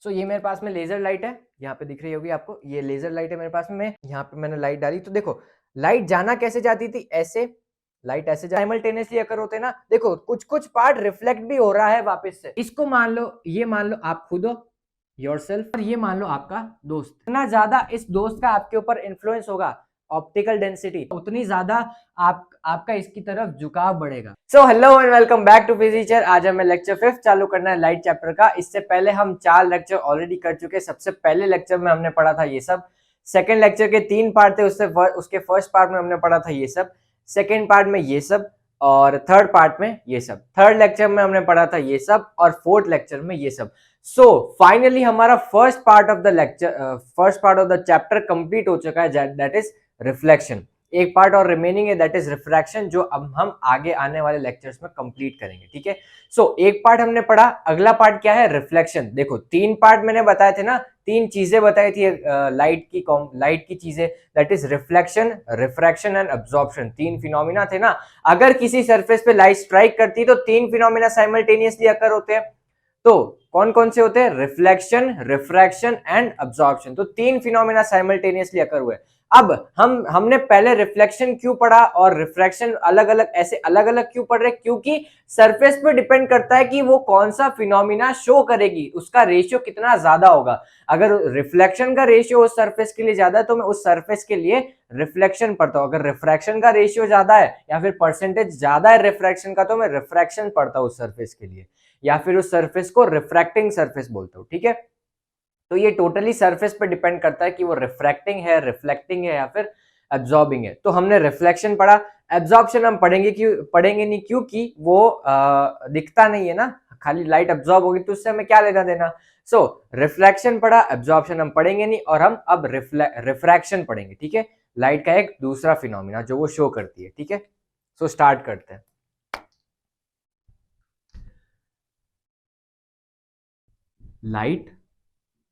सो ये मेरे पास में लेजर लाइट है, यहाँ पे दिख रही होगी आपको, ये लेजर लाइट है मेरे पास में। यहाँ पे मैंने लाइट डाली तो देखो लाइट जाना कैसे जाती थी, ऐसे लाइट ऐसे साइमल्टेनियसली अकर होते ना, देखो कुछ कुछ पार्ट रिफ्लेक्ट भी हो रहा है वापस से। इसको मान लो, ये मान लो आप खुद हो योरसेल्फ, और ये मान लो आपका दोस्त। इतना ज्यादा इस दोस्त का आपके ऊपर इन्फ्लुएंस होगा ऑप्टिकल डेंसिटी, उतनी ज्यादा आपका इसकी तरफ झुकाव बढ़ेगा। So hello and welcome back to physics. आज हमें लेक्चर 5 चालू करना है लाइट चैप्टर का। इससे पहले हम 4 लेक्चर ऑलरेडी कर चुके हैं। सबसे पहले लेक्चर में हमने पढ़ा था ये सब, सेकेंड लेक्चर के 3 पार्ट थे, उसके फर्स्ट पार्ट में हमने पढ़ा था ये सब, सेकेंड पार्ट में ये सब, और थर्ड पार्ट में ये सब, थर्ड लेक्चर में हमने पढ़ा था ये सब, और फोर्थ लेक्चर में ये सब। सो फाइनली हमारा first part of the chapter complete हो चुका है, दैट इज रिफ्लेक्शन। एक पार्ट और रिमेनिंग है, दैट इज रिफ्रैक्शन, जो अब हम आगे आने वाले लेक्चर्स में कंप्लीट करेंगे। ठीक है, सो एक पार्ट हमने पढ़ा, अगला पार्ट क्या है, रिफ्लेक्शन। देखो 3 पार्ट मैंने बताए थे ना, 3 चीजें बताई थी लाइट की चीजें, that is reflection, refraction and absorption. 3 phenomena थे ना। अगर किसी सरफेस पे लाइट स्ट्राइक करती है तो 3 फिनोमिना साइमल्टेनियसली अकर होते हैं। तो कौन कौन से होते हैं, रिफ्लेक्शन, रिफ्रैक्शन एंड अब्जॉर्प्शन। तो 3 फिनोमिना साइमल्टेनियसली अकर हुए। अब हमने पहले रिफ्लेक्शन क्यों पढ़ा और रिफ्रैक्शन अलग अलग क्यों पढ़ रहे, क्योंकि सरफेस पे डिपेंड करता है कि वो कौन सा फिनोमिना शो करेगी, उसका रेशियो कितना ज्यादा होगा। अगर रिफ्लेक्शन का रेशियो उस सरफेस के लिए ज्यादा है तो मैं उस सरफेस के लिए रिफ्लेक्शन पढ़ता हूं। अगर रिफ्रैक्शन का रेशियो ज्यादा है या फिर परसेंटेज ज्यादा है रिफ्रैक्शन का, तो मैं रिफ्रैक्शन पढ़ता हूं उस सरफेस के लिए, या फिर उस सरफेस को रिफ्रैक्टिंग सरफेस बोलता हूं। ठीक है, तो ये टोटली सरफेस पे डिपेंड करता है कि वो रिफ्रैक्टिंग है, रिफ्लेक्टिंग है या फिर एब्जॉर्बिंग है। तो हमने रिफ्लेक्शन पढ़ा, एब्जॉर्प्शन हम पढ़ेंगे नहीं, क्योंकि वो दिखता नहीं है ना, खाली लाइट एब्जॉर्ब होगी तो उससे हमें क्या लेना देना। सो रिफ्लेक्शन पढ़ा, एब्जॉर्प्शन हम पढ़ेंगे नहीं, और हम अब रिफ्रैक्शन पढ़ेंगे। ठीक है, लाइट का एक दूसरा फिनोमिना जो वो शो करती है। ठीक है, सो स्टार्ट करते हैं। Light,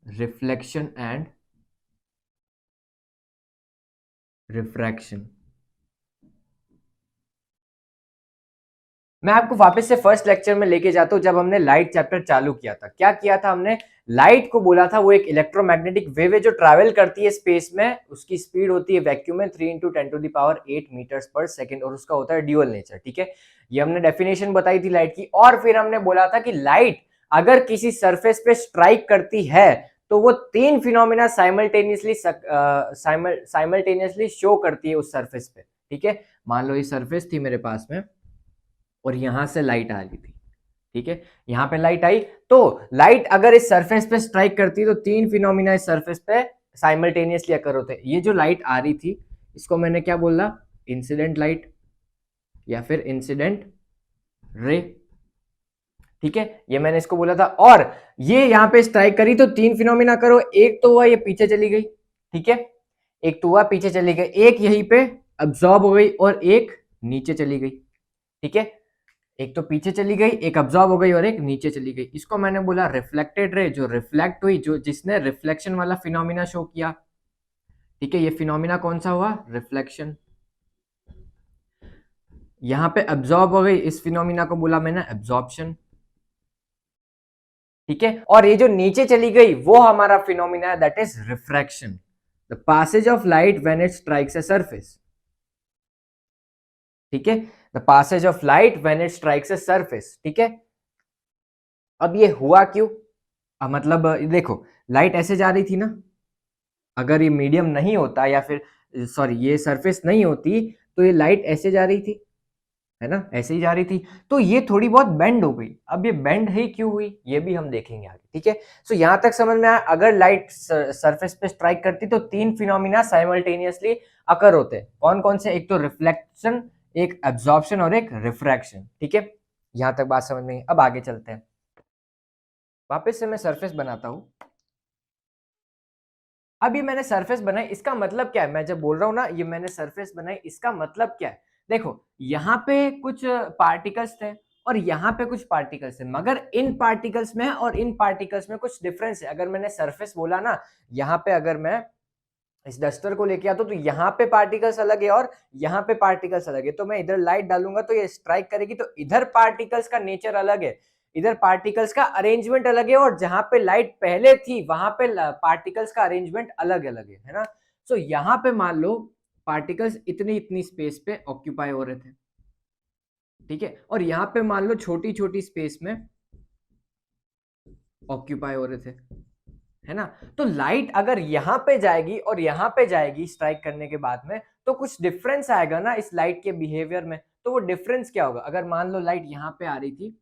reflection and refraction. मैं आपको वापस से फर्स्ट लेक्चर में लेके जाता हूं, जब हमने लाइट चैप्टर चालू किया था। क्या किया था हमने, लाइट को बोला था वो एक इलेक्ट्रोमैग्नेटिक वेव है जो ट्रैवल करती है स्पेस में। उसकी स्पीड होती है वैक्यूम में 3 × 10⁸ मीटर्स पर सेकेंड, और उसका होता है ड्यूअल नेचर। ठीक है, ये हमने डेफिनेशन बताई थी लाइट की। और फिर हमने बोला था कि लाइट अगर किसी सरफेस पे स्ट्राइक करती है तो वो 3 फिनोमिना साइमल्टेनियसली शो करती है उस सरफेस पे। ठीक है, मान लो ये सरफेस थी मेरे पास में और यहां से लाइट आ रही थी। ठीक है, यहां पे लाइट आई, तो लाइट अगर इस सरफेस पे स्ट्राइक करती है तो 3 फिनोमिना इस सरफेस पे साइमल्टेनियसली अकर होते हैं। ये जो लाइट आ रही थी इसको मैंने क्या बोला, इंसिडेंट लाइट या फिर इंसिडेंट रे। ठीक है, ये मैंने इसको बोला था। और ये यहां पे स्ट्राइक करी तो 3 फिनोमिना करो, एक तो हुआ ये पीछे चली गई। ठीक है, एक तो हुआ पीछे चली गई, एक यहीं पे अब्सॉर्ब हो गई और एक नीचे चली गई। ठीक है, एक तो पीछे चली गई, एक अब्सॉर्ब हो गई और एक नीचे चली गई। इसको मैंने बोला रिफ्लेक्टेड रे, जो रिफ्लेक्ट हुई, जो जिसने रिफ्लेक्शन वाला फिनोमिना शो किया। ठीक है, ये फिनोमिना कौन सा हुआ, रिफ्लेक्शन। यहां पे अब्सॉर्ब हो गई, इस फिनोमिना को बोला मैंने एब्जॉर्प्शन। ठीक है, और ये जो नीचे चली गई वो हमारा फिनोमिना है, that is refraction, the passage of light when it strikes a surface. ठीक है, the passage of light when it strikes a surface. ठीक है, अब ये हुआ क्यों, मतलब देखो लाइट ऐसे जा रही थी ना, अगर ये मीडियम नहीं होता या फिर सॉरी ये सरफेस नहीं होती तो ये लाइट ऐसे जा रही थी, है ना, ऐसे ही जा रही थी। तो ये थोड़ी बहुत बेंड हो गई। अब ये बेंड ही क्यों हुई ये भी हम देखेंगे आगे। ठीक है, सो यहां तक समझ में आया, अगर लाइट सरफेस पे स्ट्राइक करती तो 3 फिनोमिना साइमल्टेनियसली अकर होते। कौन कौन से, एक तो रिफ्लेक्शन, एक एब्जॉर्प्शन और एक रिफ्रैक्शन। ठीक है, यहां तक बात समझ में आई। अब आगे चलते हैं, वापस से मैं सरफेस बनाता हूं। अब ये मैंने सरफेस बनाई, इसका मतलब क्या है, मैं जब बोल रहा हूं ना ये मैंने सरफेस बनाई, इसका मतलब क्या है। देखो यहाँ पे कुछ पार्टिकल्स थे और यहाँ पे कुछ पार्टिकल्स थे, मगर इन पार्टिकल्स में और इन पार्टिकल्स में कुछ डिफरेंस है। अगर मैंने सरफेस बोला ना, यहाँ पे अगर मैं इस डस्टर को लेके आता हूं तो यहाँ पे पार्टिकल्स अलग है और यहाँ पे पार्टिकल्स अलग है। तो मैं इधर लाइट डालूंगा तो ये स्ट्राइक करेगी तो इधर पार्टिकल्स का नेचर अलग है, इधर पार्टिकल्स का अरेंजमेंट अलग है, और जहां पे लाइट पहले थी वहां पे पार्टिकल्स का अरेंजमेंट अलग अलग है ना। सो यहाँ पे मान लो पार्टिकल्स इतनी इतनी स्पेस पे ऑक्यूपाई हो रहे थे, ठीक है, और यहाँ पे मान लो छोटी छोटी स्पेस में ऑक्यूपाई हो रहे थे, है ना। तो लाइट अगर यहाँ पे जाएगी और यहाँ पे जाएगी स्ट्राइक करने के बाद में, तो कुछ डिफरेंस आएगा ना इस लाइट के बिहेवियर में। तो वो डिफरेंस क्या होगा, अगर मान लो लाइट यहाँ पे आ रही थी,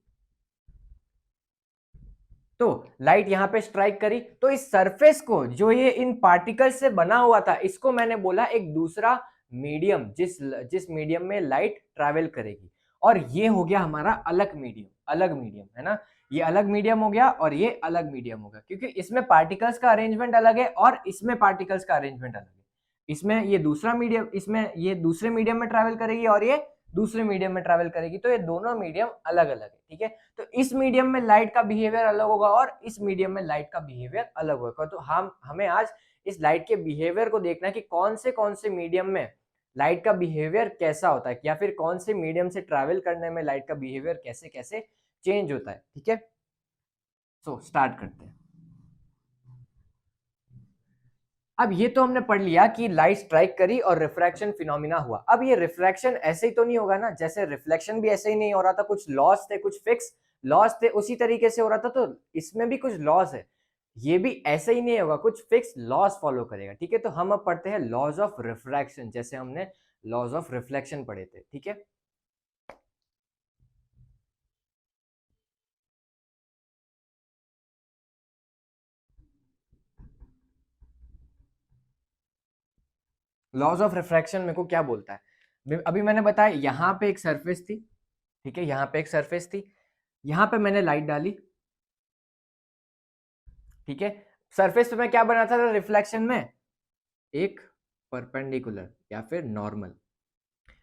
तो लाइट यहाँ पे स्ट्राइक करी, तो इस सरफेस को जो ये इन पार्टिकल्स से बना हुआ था, इसको मैंने बोला एक दूसरा मीडियम, जिस मीडियम में लाइट ट्रैवल करेगी। और ये हो गया हमारा अलग मीडियम है ना। ये अलग मीडियम हो गया और ये अलग मीडियम होगा, क्योंकि इसमें पार्टिकल्स का अरेंजमेंट अलग है और इसमें पार्टिकल्स का अरेंजमेंट अलग है। इसमें ये दूसरा मीडियम, इसमें ये दूसरे मीडियम में ट्रैवल करेगी और ये दूसरे मीडियम में ट्रैवल करेगी, तो ये दोनों मीडियम अलग अलग है, ठीक है। तो इस मीडियम में लाइट का बिहेवियर अलग होगा और इस मीडियम में लाइट का बिहेवियर अलग होगा। तो हमें आज इस लाइट के बिहेवियर को देखना है कि कौन से मीडियम में लाइट का बिहेवियर कैसा होता है, या फिर कौन से मीडियम से ट्रैवल करने में लाइट का बिहेवियर कैसे कैसे चेंज होता है, ठीक है। सो स्टार्ट करते हैं। अब ये तो हमने पढ़ लिया कि लाइट स्ट्राइक करी और रिफ्रैक्शन फिनोमिना हुआ। अब ये रिफ्रैक्शन ऐसे ही तो नहीं होगा ना, जैसे रिफ्लेक्शन भी ऐसे ही नहीं हो रहा था, कुछ लॉस थे, कुछ फिक्स लॉस थे, उसी तरीके से हो रहा था। तो इसमें भी कुछ लॉस है, ये भी ऐसे ही नहीं होगा, कुछ फिक्स लॉस फॉलो करेगा, ठीक है। तो हम अब पढ़ते हैं लॉज ऑफ रिफ्रैक्शन, जैसे हमने लॉज ऑफ रिफ्लेक्शन पढ़े थे, ठीक है। लॉज ऑफ रिफ्रैक्शन मेरे को क्या बोलता है, अभी मैंने बताया यहाँ पे एक सरफेस थी, ठीक है, यहाँ पे एक सरफेस थी, यहाँ पे मैंने लाइट डाली, ठीक है। सरफेस पे मैं क्या बनाता था रिफ्लेक्शन में, एक परपेंडिकुलर या फिर नॉर्मल।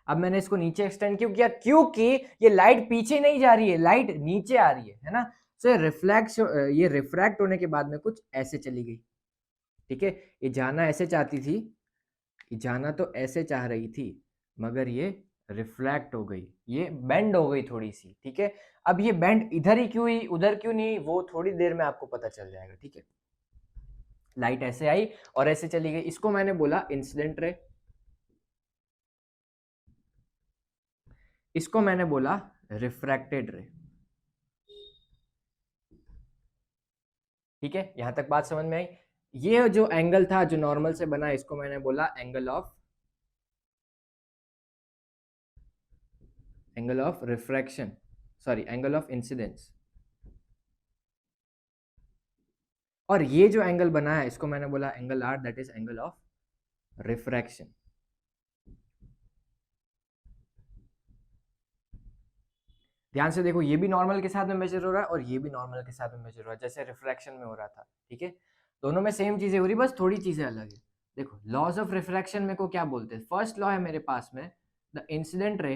अब मैंने इसको नीचे एक्सटेंड क्यों किया, क्योंकि ये लाइट पीछे नहीं जा रही है, लाइट नीचे आ रही है ना। सो ये रिफ्रैक्ट होने के बाद में कुछ ऐसे चली गई, ठीक है। ये जाना ऐसे चाहती थी, ये जाना तो ऐसे चाह रही थी, मगर ये रिफ्लेक्ट हो गई, ये बेंड हो गई थोड़ी सी, ठीक है। अब ये बेंड इधर ही क्यों हुई, उधर क्यों नहीं, वो थोड़ी देर में आपको पता चल जाएगा, ठीक है। लाइट ऐसे आई और ऐसे चली गई, इसको मैंने बोला इंसिडेंट रे, इसको मैंने बोला रिफ्रैक्टेड रे, ठीक है। यहां तक बात समझ में आई। ये जो एंगल था जो नॉर्मल से बना, इसको मैंने बोला angle of refraction, sorry angle of incidence. और ये जो एंगल बना है इसको मैंने बोला angle R, that is angle of refraction. ध्यान से देखो, ये भी नॉर्मल के साथ में मेजर हो रहा है और ये भी नॉर्मल के साथ में मेजर हो रहा है, जैसे रिफ्रैक्शन में हो रहा था, ठीक है। दोनों में सेम चीजें हो रही, बस थोड़ी चीजें अलग है। देखो लॉज ऑफ रिफ्रैक्शन में को क्या बोलते हैं, फर्स्ट लॉ है मेरे पास में, द इंसिडेंट रे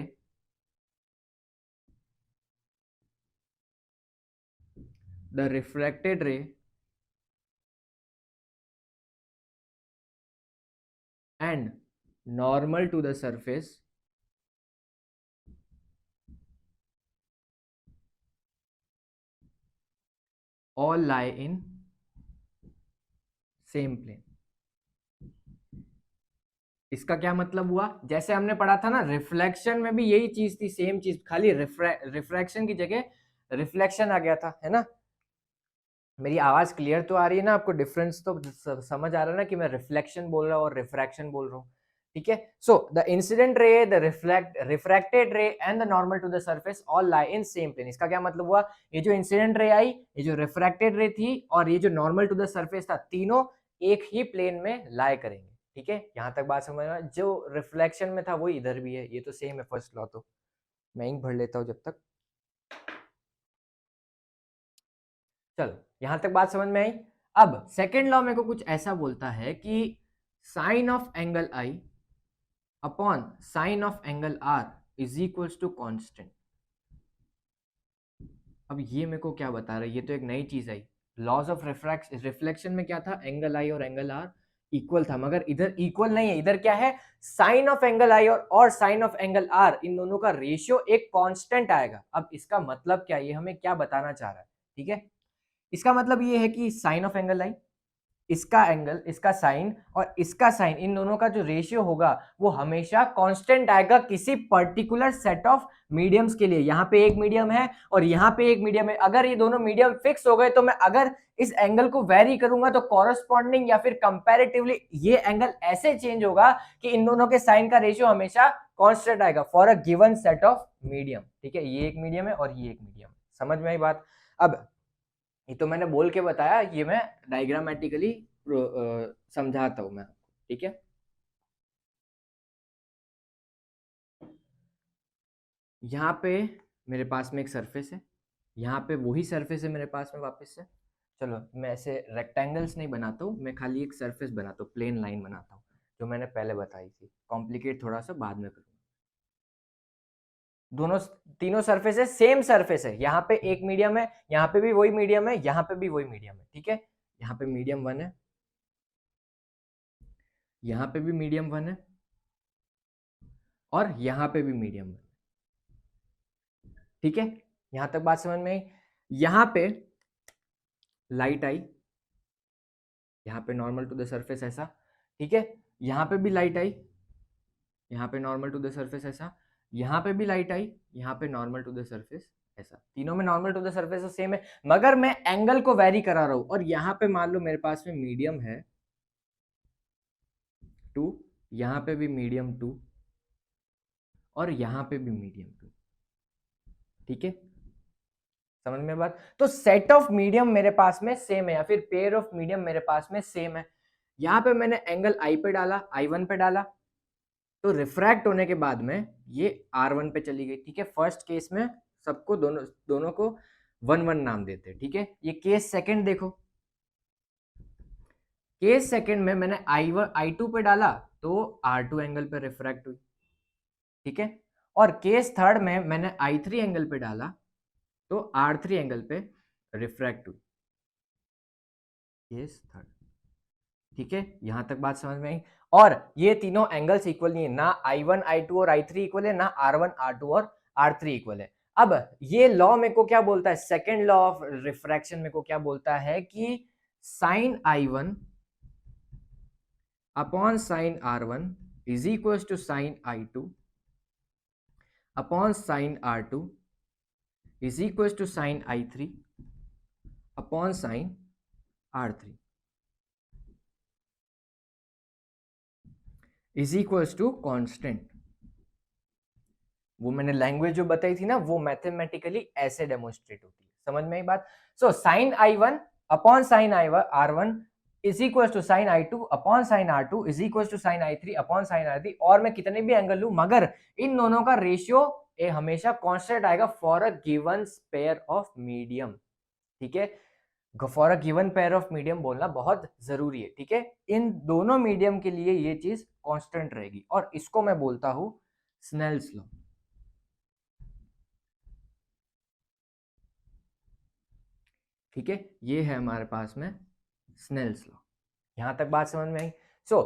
the refracted ray and normal to the surface all lie in same plane। इसका क्या मतलब हुआ, जैसे हमने पढ़ा था ना रिफ्लेक्शन में भी यही चीज थी, सेम चीज, खाली रिफ्रैक्शन की जगह रिफ्लेक्शन आ गया था, है ना। मेरी आवाज क्लियर तो आ रही है ना आपको, डिफरेंस तो समझ आ रहा है ना कि मैं रिफ्लेक्शन बोल रहा हूँ और रिफ्रैक्शन बोल रहा हूँ, ठीक है। So the incident ray, the refracted ray and the normal to the surface all lie in same plane. इसका क्या मतलब हुआ, ये जो इंसिडेंट रे आई, ये जो रिफ्रैक्टेड रे थी और ये जो नॉर्मल टू द सरफेस था, तीनों एक ही प्लेन में लाई करेंगे, ठीक है। यहां तक बात समझ में, जो रिफ्लेक्शन में था वो इधर भी है, ये तो सेम है फर्स्ट लॉ। तो मैं इंक भर लेता हूँ जब तक, चलो यहां तक बात समझ में आई। अब सेकेंड लॉ मेरे को कुछ ऐसा बोलता है कि sine of angle I upon sine of angle R is equals to constant. अब ये मेरे को क्या बता रहा है, ये तो एक नई चीज आई। लॉज ऑफ रिफ्लेक्शन में क्या था, एंगल आई और एंगल आर इक्वल था, मगर इधर इक्वल नहीं है, इधर क्या है, साइन ऑफ एंगल आई और साइन ऑफ एंगल आर, इन दोनों का रेशियो एक कांस्टेंट आएगा। अब इसका मतलब क्या, ये हमें क्या बताना चाह रहा है, ठीक है, इसका मतलब ये है कि साइन ऑफ एंगल आई, इसका एंगल, इसका साइन और इसका साइन, इन दोनों का जो रेशियो होगा वो हमेशा कांस्टेंट आएगा किसी पर्टिकुलर सेट ऑफ मीडियम्स के लिए। यहाँ पे एक मीडियम है और यहाँ पे एक मीडियम है, अगर ये दोनों मीडियम फिक्स हो गए तो मैं अगर इस एंगल को वेरी करूंगा तो कॉरस्पॉन्डिंग या फिर कंपैरेटिवली ये एंगल ऐसे चेंज होगा कि इन दोनों के साइन का रेशियो हमेशा कांस्टेंट आएगा for a given set of medium. ठीक है, ये एक मीडियम है और ये एक मीडियम, समझ में आई बात। अब ये तो मैंने बोल के बताया, ये मैं डायग्रामेटिकली समझाता हूं मैं, ठीक है। यहाँ पे मेरे पास में एक सरफेस है, यहाँ पे वही सरफेस है मेरे पास में वापस से। चलो मैं ऐसे रेक्टेंगल्स नहीं बनाता हूँ, मैं खाली एक सरफेस बनाता हूँ, प्लेन लाइन बनाता हूँ, जो मैंने पहले बताई थी। कॉम्प्लिकेट थोड़ा सा बाद में करूँगा। दोनों तीनों सरफेस है, सेम सरफेस है, यहाँ पे एक मीडियम है, यहाँ पे भी वही मीडियम है, यहाँ पे भी वही मीडियम है, ठीक है। यहाँ पे मीडियम 1 है, यहाँ पे भी मीडियम 1 है और यहाँ पे भी मीडियम 1, ठीक है। यहां तक बात समझ में आई। यहाँ पे लाइट आई, यहाँ पे नॉर्मल टू द सरफेस ऐसा, ठीक है। यहाँ पे भी लाइट आई, यहाँ पे नॉर्मल टू द सरफेस ऐसा, यहाँ पे भी लाइट आई, यहाँ पे नॉर्मल टू द सरफेस ऐसा। तीनों में नॉर्मल टू द सरफेस तो सेम है, मगर मैं एंगल को वेरी करा रहा हूं। और यहाँ पे मान लो मेरे पास में मीडियम है 2, यहाँ पे भी मीडियम 2 और यहाँ पे भी मीडियम 2, ठीक है, समझ में बात। तो सेट ऑफ मीडियम मेरे पास में सेम है या फिर पेयर ऑफ मीडियम मेरे पास में सेम है। यहाँ पे मैंने एंगल आई पे डाला, I1 पे डाला, तो रिफ्रैक्ट होने के बाद में ये R1 पे चली गई, ठीक है। फर्स्ट केस में सबको दोनों को 1-1 नाम देते हैं, ठीक है। ये केस सेकंड देखो, केस सेकंड में मैंने I2 पे डाला तो R2 एंगल पे रिफ्रैक्ट हुई, ठीक है। और केस थर्ड में मैंने I3 एंगल पे डाला तो R3 एंगल पे रिफ्रैक्ट हुई, केस थर्ड, ठीक है। यहां तक बात समझ में आई। और ये तीनों एंगल्स इक्वल नहीं है, ना I1 I2 और I3 इक्वल है, ना R1 R2 और R3 इक्वल है। अब ये लॉ मेरे को क्या बोलता है, सेकेंड लॉ ऑफ रिफ्रैक्शन मेरे को क्या बोलता है कि sine I1 upon sine R1 is equal to sine I2 upon sine R2 is equal to sine I3 upon sine R3 is equals to constant. वो मैंने लैंग्वेज जो बताई थी ना, वो मैथमेटिकली ऐसे डेमोन्स्ट्रेट होती है, समझ में आई बात। So sine I1 upon sine R1 is equals to sine I2 upon sine R2 is equals to sine I3 upon sine R3। और मैं कितने भी एंगल लूं, मगर इन दोनों का रेशियो हमेशा कांस्टेंट आएगा for a given pair of medium, ठीक है। For a given pair of medium बोलना बहुत जरूरी है, ठीक है। इन दोनों मीडियम के लिए ये चीज कांस्टेंट रहेगी और इसको मैं बोलता हूं स्नेल्स लॉ, ठीक है। ये है हमारे पास में स्नेल्स लॉ। यहां तक बात समझ में आई। सो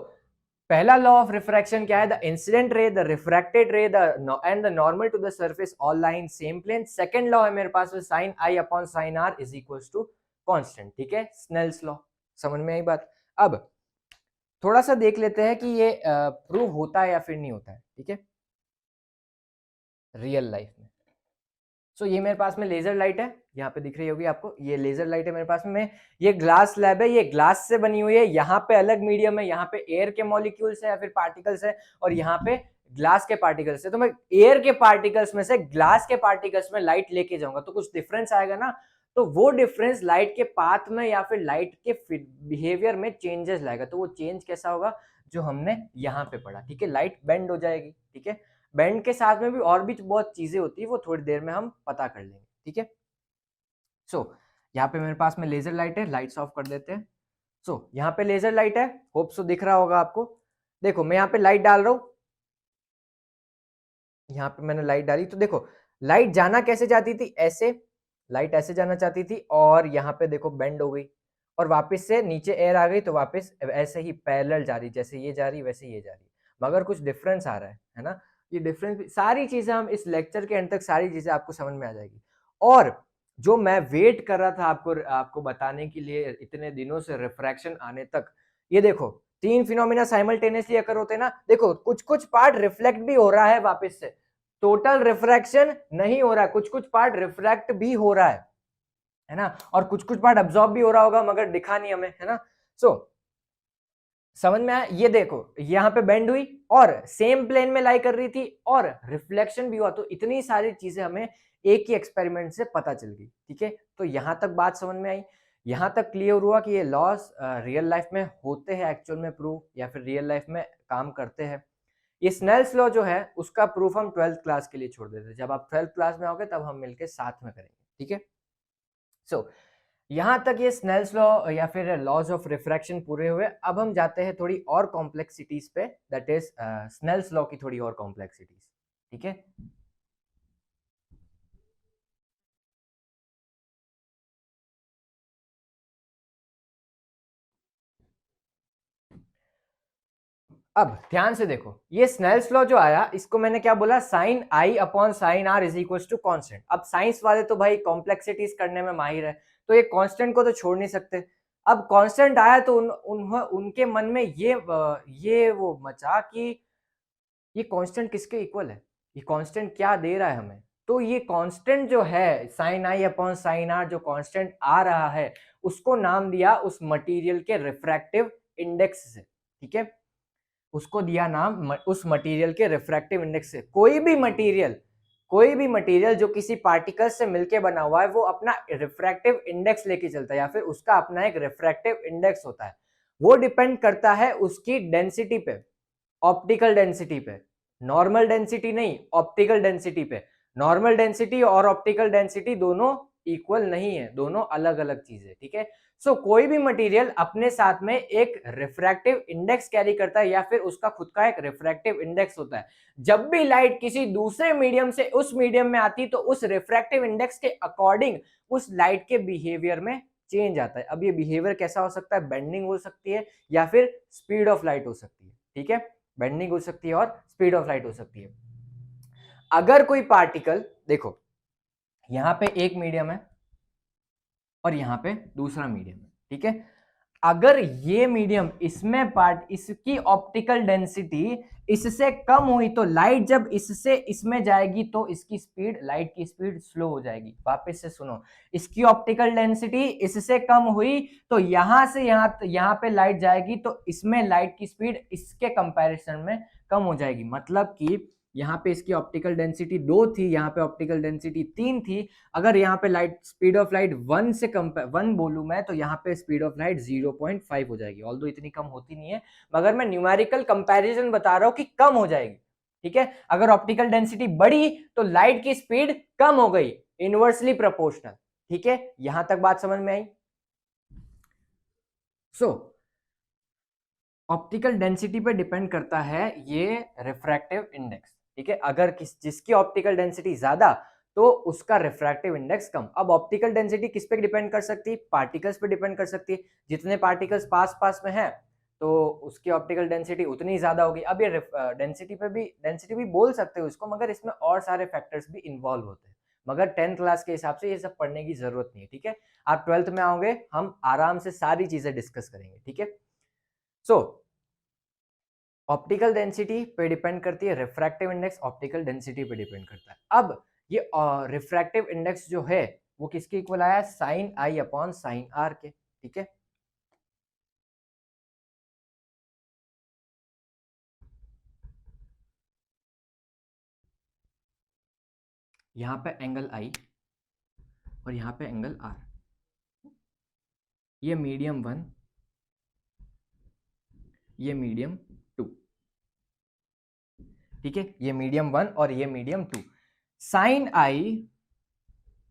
पहला लॉ ऑफ रिफ्रैक्शन क्या है, the incident ray, the refracted ray, and the normal to the surface all line same plane. Second law है मेरे पास में sine I upon sine R is equals to constant, ठीक है, स्नेल्स लॉ। समझ में आई बात। अब थोड़ा सा देख लेते हैं कि ये प्रूव होता है या फिर नहीं होता है, ठीक है, रियल लाइफ में। सो ये मेरे पास में लेजर लाइट है, यहाँ पे दिख रही होगी आपको, ये लेजर लाइट है मेरे पास में। ये ग्लास स्लैब है, ये ग्लास से बनी हुई है, यहाँ पे अलग मीडियम है, यहाँ पे एयर के मॉलिक्यूल्स है या फिर पार्टिकल्स है और यहाँ पे ग्लास के पार्टिकल्स है। तो मैं एयर के पार्टिकल्स में से ग्लास के पार्टिकल्स में लाइट लेके जाऊंगा तो कुछ डिफरेंस आएगा ना, तो वो डिफरेंस लाइट के पाथ में या फिर लाइट के बिहेवियर में चेंजेस लाएगा। तो वो चेंज कैसा होगा, जो हमने यहाँ पे पढ़ा, ठीक है, लाइट बेंड हो जाएगी, ठीक है। बेंड के साथ में भी और भी बहुत चीजें होती है, वो थोड़ी देर में हम पता कर लेंगे, ठीक है। सो यहाँ पे मेरे पास में लेजर लाइट है, लाइट्स ऑफ कर देते हैं। सो यहाँ पे लेजर लाइट है, होप सो दिख रहा होगा आपको। देखो मैं यहाँ पे लाइट डाल रहा हूँ, यहाँ पे मैंने लाइट डाली तो देखो लाइट जाना कैसे जाती थी, ऐसे लाइट ऐसे जाना चाहती थी और यहाँ पे देखो बेंड हो गई और वापस से नीचे एयर आ गई तो वापस ऐसे ही पैरेलल जा रही, जैसे ये जा रही वैसे ये जा रही, मगर कुछ डिफरेंस आ रहा है ना। ये डिफरेंस सारी चीजें हम इस लेक्चर के एंड तक सारी चीजें आपको समझ में आ जाएगी। और जो मैं वेट कर रहा था आपको बताने के लिए इतने दिनों से, रिफ्रैक्शन आने तक, ये देखो 3 फिनोमिना साइमल्टेनियसली अकर होते हैं ना। देखो कुछ कुछ पार्ट रिफ्लेक्ट भी हो रहा है वापस से, टोटल रिफ्रैक्शन नहीं हो रहा है, कुछ कुछ पार्ट रिफ्रैक्ट भी हो रहा है ना, और कुछ कुछ पार्ट अब्सॉर्ब भी हो रहा होगा मगर दिखा नहीं हमें, है ना। समझ में आया। ये देखो यहाँ पे बेंड हुई और सेम प्लेन में लाई कर रही थी और रिफ्लेक्शन भी हुआ, तो इतनी सारी चीजें हमें एक ही एक्सपेरिमेंट से पता चल गई। ठीक है, तो यहां तक बात समझ में आई, यहां तक क्लियर हुआ कि ये लॉस रियल लाइफ में होते हैं एक्चुअल में प्रूफ, या फिर रियल लाइफ में काम करते हैं। ये स्नेल्स लॉ जो है उसका प्रूफ हम 12th क्लास के लिए छोड़ देते हैं, जब आप 12th क्लास में आओगे तब हम मिलकर साथ में करेंगे। ठीक है, सो यहां तक ये स्नेल्स लॉ या फिर लॉज ऑफ रिफ्रैक्शन पूरे हुए। अब हम जाते हैं थोड़ी और कॉम्प्लेक्सिटीज पे, दैट इज स्नेल्स लॉ की थोड़ी और कॉम्प्लेक्सिटीज। ठीक है, अब ध्यान से देखो, ये स्नेल्स लॉ जो आया इसको मैंने क्या बोला, sine I upon sine R is equal to constant. अब साइंस वाले तो भाई कॉम्प्लेक्सिटीज करने में माहिर है, तो ये कांस्टेंट को तो छोड़ नहीं सकते। अब कांस्टेंट आया तो उनके मन में ये वो मचा कि ये कांस्टेंट किसके इक्वल है, ये कांस्टेंट क्या दे रहा है हमें। तो ये कांस्टेंट जो है sine I upon sine R, जो कांस्टेंट आ रहा है उसको नाम दिया उस मटेरियल के रिफ्रैक्टिव इंडेक्स से। ठीक है, उसको दिया नाम उस मटेरियल के रिफ्रैक्टिव इंडेक्स से। कोई भी मटेरियल जो किसी पार्टिकल से मिलके बना हुआ है वो अपना रिफ्रैक्टिव इंडेक्स लेके चलता है, या फिर उसका अपना एक रिफ्रैक्टिव इंडेक्स होता है। वो डिपेंड करता है उसकी डेंसिटी पे, ऑप्टिकल डेंसिटी पे, नॉर्मल डेंसिटी नहीं, ऑप्टिकल डेंसिटी पे। नॉर्मल डेंसिटी और ऑप्टिकल डेंसिटी दोनों इक्वल नहीं है, दोनों अलग अलग चीजें। ठीक है, सो कोई भी मटेरियल अपने साथ में एक रिफ्रैक्टिव इंडेक्स कैरी करता है, या फिर उसका खुद का एक रिफ्रैक्टिव इंडेक्स होता है। जब भी लाइट किसी दूसरे मीडियम से उस मीडियम में आती तो उस रिफ्रैक्टिव इंडेक्स के अकॉर्डिंग उस लाइट के बिहेवियर में चेंज आता है। अब ये बिहेवियर कैसा हो सकता है, बेंडिंग हो सकती है या फिर स्पीड ऑफ लाइट हो सकती है। ठीक है, बेंडिंग हो सकती है और स्पीड ऑफ लाइट हो सकती है। अगर कोई पार्टिकल, देखो यहां पे एक मीडियम है और यहां पे दूसरा मीडियम है। ठीक है, अगर ये मीडियम इसकी ऑप्टिकल डेंसिटी इससे कम हुई तो लाइट जब इससे इसमें जाएगी तो इसकी स्पीड, लाइट की स्पीड स्लो हो जाएगी। वापस से सुनो, इसकी ऑप्टिकल डेंसिटी इससे कम हुई तो यहां से यहां पे लाइट जाएगी तो इसमें लाइट की स्पीड इसके कंपैरिजन में कम हो जाएगी। मतलब कि यहाँ पे इसकी ऑप्टिकल डेंसिटी 2 थी, यहाँ पे ऑप्टिकल डेंसिटी 3 थी। अगर यहाँ पे लाइट स्पीड ऑफ लाइट 1 से वन बोलूं मैं, तो यहाँ पे स्पीड ऑफ लाइट 0.5 हो जाएगी। ऑल्दो इतनी कम होती नहीं है, मगर मैं न्यूमेरिकल कंपैरिजन बता रहा हूँ कि कम हो जाएगी। ठीक है, अगर ऑप्टिकल डेंसिटी बढ़ी तो लाइट की स्पीड कम हो गई, इनवर्सली प्रोपोर्शनल। ठीक है, यहां तक बात समझ में आई। ऑप्टिकल डेंसिटी पे डिपेंड करता है ये रिफ्रैक्टिव इंडेक्स। ठीक है, अगर जिसकी ऑप्टिकल डेंसिटी ज्यादा तो उसका रिफ्रैक्टिव इंडेक्स कम। अब ऑप्टिकल डेंसिटी किस पे डिपेंड कर सकती है, पार्टिकल्स पे डिपेंड कर सकती है। जितने पार्टिकल्स पास पास में है तो उसकी ऑप्टिकल डेंसिटी उतनी ज्यादा होगी। अब ये डेंसिटी भी बोल सकते हो इसको, मगर इसमें और सारे फैक्टर्स भी इन्वॉल्व होते हैं, मगर 10th क्लास के हिसाब से ये सब पढ़ने की जरूरत नहीं है। ठीक है, आप 12th में आओगे हम आराम से सारी चीजें डिस्कस करेंगे। ठीक है, सो ऑप्टिकल डेंसिटी पे डिपेंड करती है, रिफ्रैक्टिव इंडेक्स ऑप्टिकल डेंसिटी पे डिपेंड करता है। अब ये रिफ्रैक्टिव इंडेक्स जो है वो किसके इक्वल आया, sine I upon sine R के। ठीक है, यहां पे एंगल आई और यहां पे एंगल आर, ये मीडियम 1, ये मीडियम 2। ठीक है, ये मीडियम 1 और ये मीडियम 2। साइन आई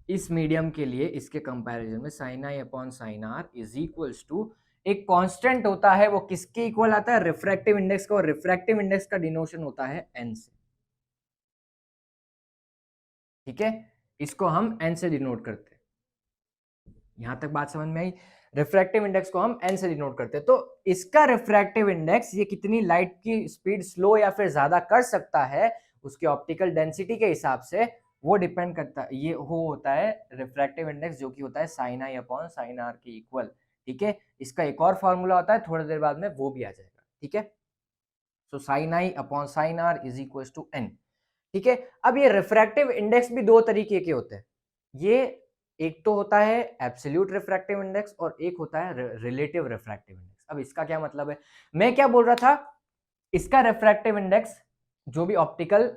इस मीडियम के लिए इसके कंपैरिजन में sine I upon sine R is equals to एक कांस्टेंट होता है, वो किसके इक्वल आता है, रिफ्रैक्टिव इंडेक्स का, और रिफ्रैक्टिव इंडेक्स का डिनोशन होता है एन से। ठीक है, इसको हम एन से डिनोट करते हैं। यहां तक बात समझ में आई। रिफ्रैक्टिव इंडेक्स को हम n से डिनोट करते हैं। तो इसका रिफ्रैक्टिव इंडेक्स, ये कितनी लाइट की स्पीड स्लो या फिर ज्यादा कर सकता है उसकी ऑप्टिकल डेंसिटी के हिसाब से, वो डिपेंड करता है, ये वो होता है रिफ्रैक्टिव इंडेक्स, जो कि होता है sine I upon sine R के इक्वल। ठीक है, इसका एक और फॉर्मूला होता है, थोड़ी देर बाद में वो भी आ जाएगा। ठीक है, so sine I upon sine R is equal to N. ठीक है, अब ये रिफ्रैक्टिव इंडेक्स भी दो तरीके के होते हैं। ये एक तो होता है एब्सोल्यूट रिफ्रैक्टिव इंडेक्स और एक होता है रिलेटिव रिफ्रैक्टिव इंडेक्स। अब इसका क्या मतलब है, मैं क्या बोल रहा था, इसका रिफ्रैक्टिव इंडेक्स जो भी ऑप्टिकल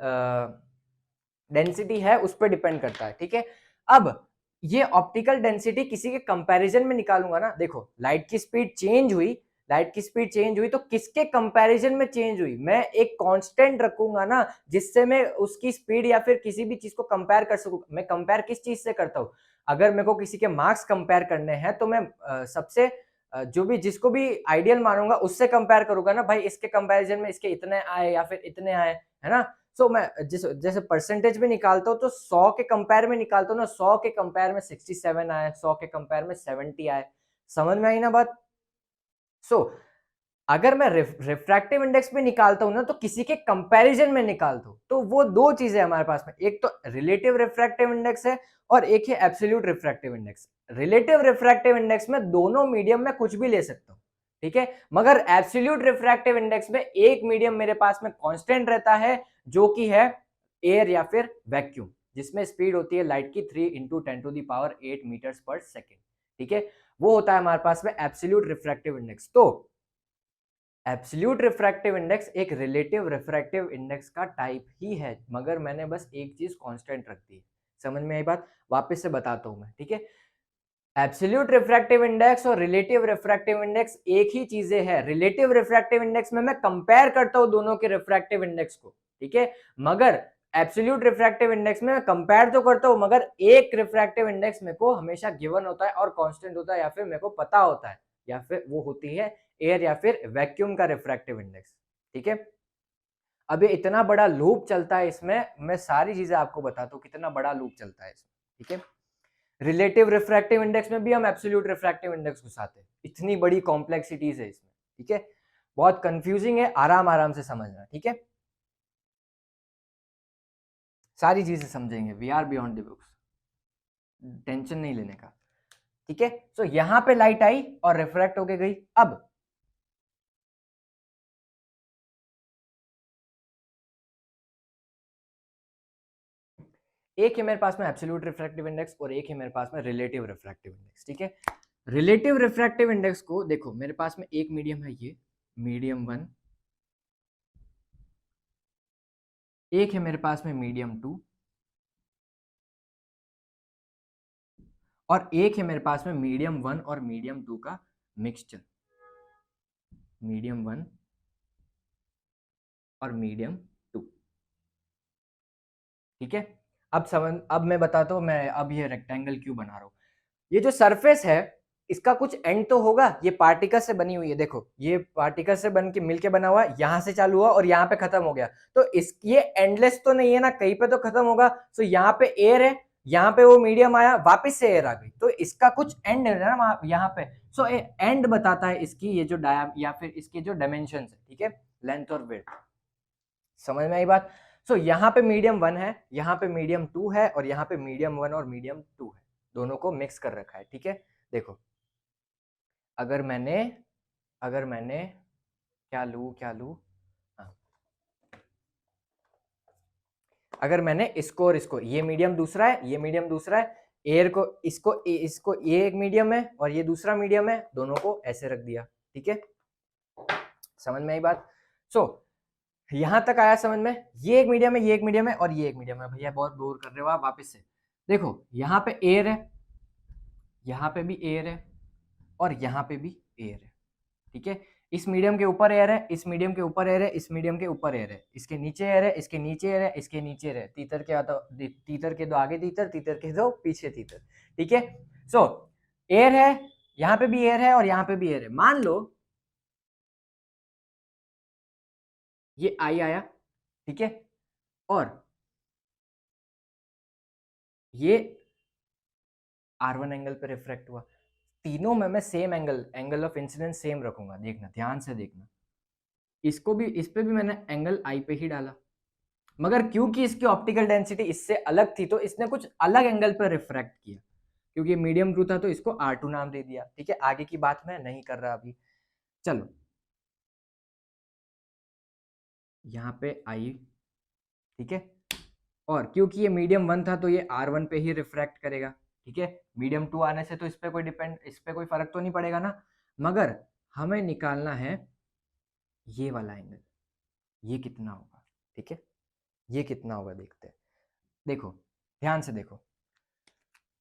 डेंसिटी है उस पर डिपेंड करता है। ठीक है, अब ये ऑप्टिकल डेंसिटी किसी के कंपैरिजन में निकालूंगा ना, देखो लाइट की स्पीड चेंज हुई, लाइट की स्पीड चेंज हुई तो किसके कंपैरिजन में चेंज हुई, मैं एक कांस्टेंट रखूंगा ना जिससे मैं उसकी स्पीड या फिर किसी भी चीज को कंपेयर कर सकूं। मैं कंपेयर किस चीज से करता हूं, अगर मेरे को किसी के मार्क्स कंपेयर करने हैं तो मैं सबसे जो भी जिसको भी आइडियल मानूंगा उससे कंपेयर करूंगा ना, भाई इसके कंपैरिजन में इसके इतने आए या फिर इतने आए, है ना। सो मैं जैसे परसेंटेज में निकालता हूँ तो 100 के कंपेयर में निकालता हूँ ना, 100 के कंपेयर में 67 आए, 100 के कंपेयर में 70 आए। समझ में आई ना बात। सो अगर मैं रिफ्रैक्टिव इंडेक्स में निकालता हूं ना तो किसी के कंपैरिजन में निकालता हूं, तो वो दो चीजें हमारे पास में, एक तो रिलेटिव रिफ्रैक्टिव इंडेक्स है और एक है absolute refractive index. Relative refractive index में दोनों मीडियम में कुछ भी ले सकता हूं, ठीक है, मगर एब्सोल्यूट रिफ्रैक्टिव इंडेक्स में एक मीडियम मेरे पास में कांस्टेंट रहता है, जो कि है एयर या फिर वैक्यूम, जिसमें स्पीड होती है लाइट की 3 × 10⁸ मीटर्स पर सेकेंड। ठीक है, वो होता है हमारे पास में एब्सोल्यूट रिफ्रैक्टिव इंडेक्स। तो एब्सोल्यूट रिफ्रैक्टिव इंडेक्स एक रिलेटिव रिफ्रैक्टिव इंडेक्स का टाइप ही है, मगर मैंने बस एक चीज कांस्टेंट रख दी है। समझ में आई बात, वापस से बताता हूं मैं। ठीक है, एब्सोल्यूट रिफ्रैक्टिव इंडेक्स और रिलेटिव रिफ्रैक्टिव इंडेक्स एक ही चीजें हैं। रिलेटिव रिफ्रैक्टिव इंडेक्स में मैं कंपेयर करता हूं दोनों के रिफ्रैक्टिव इंडेक्स को, ठीक है, मगर एब्सोल्यूट रिफ्रैक्टिव इंडेक्स में कंपेयर तो करता हूं, मगर एक रिफ्रैक्टिव इंडेक्स मेरे को हमेशा गिवन होता है और कांस्टेंट होता है, या फिर मेरे को पता होता है, या फिर वो होती है एयर या फिर वैक्यूम का रिफ्रैक्टिव इंडेक्स। ठीक है, अब ये इतना बड़ा लूप चलता है इसमें, मैं सारी चीजें आपको बताता हूँ कितना बड़ा लूप चलता है इसमें। ठीक है, रिलेटिव रिफ्रैक्टिव इंडेक्स में भी हम एब्सोल्यूट रिफ्रैक्टिव इंडेक्स घुसाते हैं, इतनी बड़ी कॉम्प्लेक्सिटीज है इसमें। ठीक है, बहुत कंफ्यूजिंग है, आराम आराम से समझना। ठीक है, सारी चीजें समझेंगे, we are beyond the books, tension नहीं लेने का। ठीक है, सो यहां पे लाइट आई और रिफ्रैक्ट होके गई। अब एक है मेरे पास में एब्सोल्यूट रिफ्रैक्टिव इंडेक्स और एक है मेरे पास में रिलेटिव रिफ्रैक्टिव इंडेक्स। ठीक है, रिलेटिव रिफ्रैक्टिव इंडेक्स को देखो, मेरे पास में एक मीडियम है, ये मीडियम 1, एक है मेरे पास में मीडियम 2 और एक है मेरे पास में मीडियम 1 और मीडियम 2 का मिक्सचर, मीडियम 1 और मीडियम 2। ठीक है, अब मैं बताता हूं मैं अब ये रेक्टेंगल क्यों बना रहा हूं। ये जो सरफेस है इसका कुछ एंड तो होगा, ये पार्टिकल से बनी हुई है, देखो ये पार्टिकल से बन के मिलके बना हुआ, यहां से चालू हुआ और यहाँ पे खत्म हो गया, तो इस ये एंडलेस तो नहीं है ना, कहीं पे तो खत्म होगा। तो यहाँ पे एयर है, यहाँ पे वो मीडियम आया, वापस से एयर आ गई, तो इसका कुछ एंड है ना यहाँ पे। सो एंड बताता है इसकी ये जो डाया या फिर इसके जो डायमेंशन है। ठीक है, लेंथ और विड्थ, समझ में आई बात। सो यहाँ पे मीडियम 1 है, यहाँ पे मीडियम 2 है और यहाँ पे मीडियम 1 और मीडियम 2 है, दोनों को मिक्स कर रखा है। ठीक है, देखो अगर मैंने क्या लू, हाँ, अगर मैंने इसको और इसको, ये मीडियम दूसरा है, ये मीडियम दूसरा है, एयर को इसको ये एक मीडियम है और ये दूसरा मीडियम है, दोनों को ऐसे रख दिया। ठीक है, समझ में आई बात। सो यहां तक आया समझ में, ये एक मीडियम है, ये एक मीडियम है और ये एक मीडियम है। भैया बहुत बोर कर रहे हो आप, वापस से देखो, यहाँ पे एयर है, यहाँ पे भी एयर है और यहाँ पे भी एयर है। ठीक है, इस मीडियम के ऊपर एयर है, इस मीडियम के ऊपर एयर है, इस मीडियम के ऊपर एयर है, इसके नीचे एयर है, इसके नीचे एयर है, इसके नीचे एयर है, तीतर के दो आगे तीतर, तीतर के दो पीछे तीतर। ठीक है, सो एयर है, यहाँ पे भी एयर है और यहाँ पे भी एयर है। मान लो ये आई आया, ठीक है, और ये R1 एंगल पे रिफ्रैक्ट हुआ, तीनों में मैं same angle of incidence same रखूंगा। देखना, ध्यान से देखना, इसको भी, इस पे भी मैंने एंगल आई पे ही डाला, मगर क्योंकि इसकी ऑप्टिकल डेंसिटी इससे अलग थी तो इसने कुछ अलग एंगल पर रिफ्रैक्ट किया। क्योंकि मीडियम ब्लू था तो इसको R2 नाम दे दिया। ठीक है, आगे की बात मैं नहीं कर रहा अभी। चलो, यहाँ पे आई, ठीक है, और क्योंकि ये मीडियम 1 था तो ये R1 पे ही रिफ्रैक्ट करेगा। ठीक है, मीडियम 2 आने से तो इस पे कोई फर्क तो नहीं पड़ेगा ना, मगर हमें निकालना है ये वाला एंगल, ये कितना होगा। ठीक है, ये कितना होगा देखते हैं। देखो, ध्यान से देखो,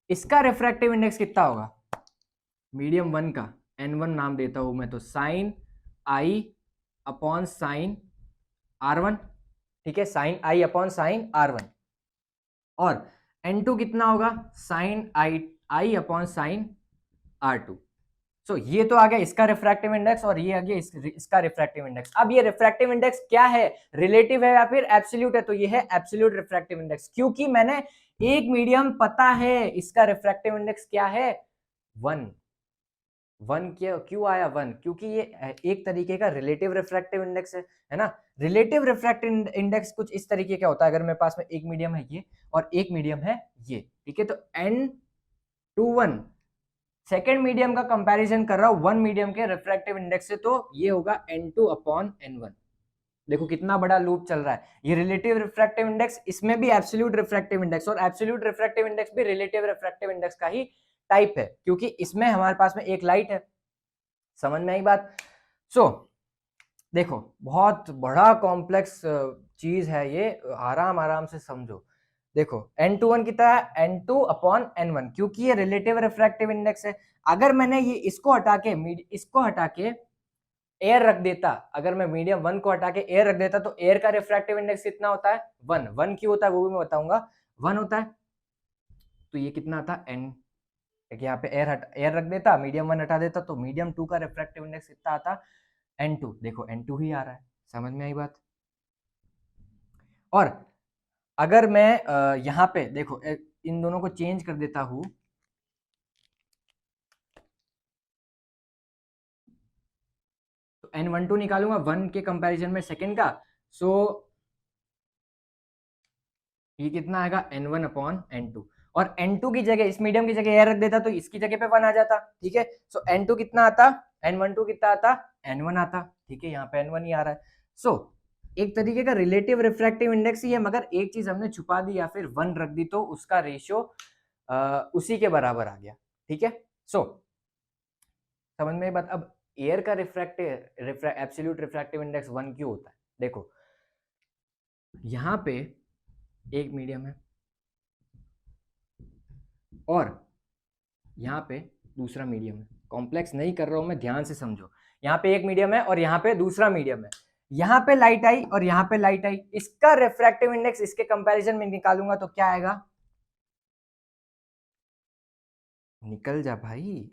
इसका रिफ्रैक्टिव इंडेक्स कितना होगा, मीडियम 1 का N1 नाम देता हूं मैं, तो sign I upon sine R1। ठीक है, sine I upon sine R1, और N2 कितना होगा, sign I upon sine R2। सो ये तो आ गया इसका रिफ्रैक्टिव इंडेक्स, और ये आ गया इसका रिफ्रैक्टिव इंडेक्स। अब ये रिफ्रैक्टिव इंडेक्स क्या है, रिलेटिव है या फिर एब्सोल्यूट है, तो ये है एब्सोल्यूट रिफ्रैक्टिव इंडेक्स। क्योंकि मैंने एक मीडियम पता है, इसका रिफ्रैक्टिव इंडेक्स क्या है, 1। क्यों आया 1, क्योंकि ये एक तरीके का रिलेटिव रिफ्रैक्टिव इंडेक्स है ना। रिलेटिव रिफ्रैक्टिव इंडेक्स कुछ इस तरीके का होता है, अगर मेरे पास में एक मीडियम है ये और एक मीडियम है ये, ठीक है, तो N21 सेकेंड मीडियम का कंपैरिजन कर रहा हूं 1 मीडियम के रिफ्रैक्टिव इंडेक्स से, तो ये होगा N2 अपॉन N1। देखो कितना बड़ा लूप चल रहा है, ये रिलेटिव रिफ्रैक्टिव इंडेक्स, इसमें भी एब्सोल्यूट रिफ्रैक्टिव इंडेक्स, और एब्सोल्यूट रिफ्रैक्टिव इंडेक्स भी रिलेटिव रिफ्रैक्टिव इंडेक्स का ही टाइप है, क्योंकि इसमें हमारे पास में एक लाइट है। समझ में आई बात। सो देखो, बहुत बड़ा कॉम्प्लेक्स चीज है ये, आराम से समझो। देखो N21 कितना है, N2 अपॉन N1, क्योंकि ये रिलेटिव रिफ्रैक्टिव इंडेक्स है। अगर मैंने ये इसको हटा के एयर रख देता, अगर मैं मीडियम 1 को हटा के एयर रख देता, तो एयर का रिफ्रैक्टिव इंडेक्स कितना होता है, 1 क्यों होता है वो भी मैं बताऊंगा, 1 होता है। तो ये कितना आता N, यहाँ पे एयर रख देता, मीडियम 1 हटा देता, तो मीडियम 2 का रिफ्रैक्टिव इंडेक्स कितना आता, N2। देखो N2 ही आ रहा है, समझ में आई बात। और अगर मैं यहाँ पे देखो इन दोनों को चेंज कर देता हूं, तो N12 निकालूंगा 1 के कंपैरिजन में सेकंड का, सो ये कितना आएगा, N1 अपॉन N2। और N2 की जगह, इस मीडियम की जगह एयर रख देता तो इसकी जगह पे 1 आ जाता। ठीक है, सो N2 कितना आता, N12 कितना आता, N1 आता। ठीक है, यहाँ पे N1 ही आ रहा है। सो एक तरीके का रिलेटिव रिफ्रैक्टिव इंडेक्स ही है, मगर एक चीज हमने छुपा दी या फिर 1 रख दी, तो उसका रेशियो उसी के बराबर आ गया। ठीक है, सो समझ में बात। अब एयर का एब्सोल्यूट रिफ्रैक्टिव इंडेक्स 1 क्यों होता है, देखो यहाँ पे एक मीडियम है और यहाँ पे दूसरा मीडियम है। कॉम्प्लेक्स नहीं कर रहा हूं मैं, ध्यान से समझो। यहाँ पे एक मीडियम है और यहाँ पे दूसरा मीडियम है, यहाँ पे लाइट आई और यहाँ पे लाइट आई, इसका रिफ्रैक्टिव इंडेक्स इसके कंपैरिजन में निकालूंगा तो क्या आएगा, निकल जा भाई,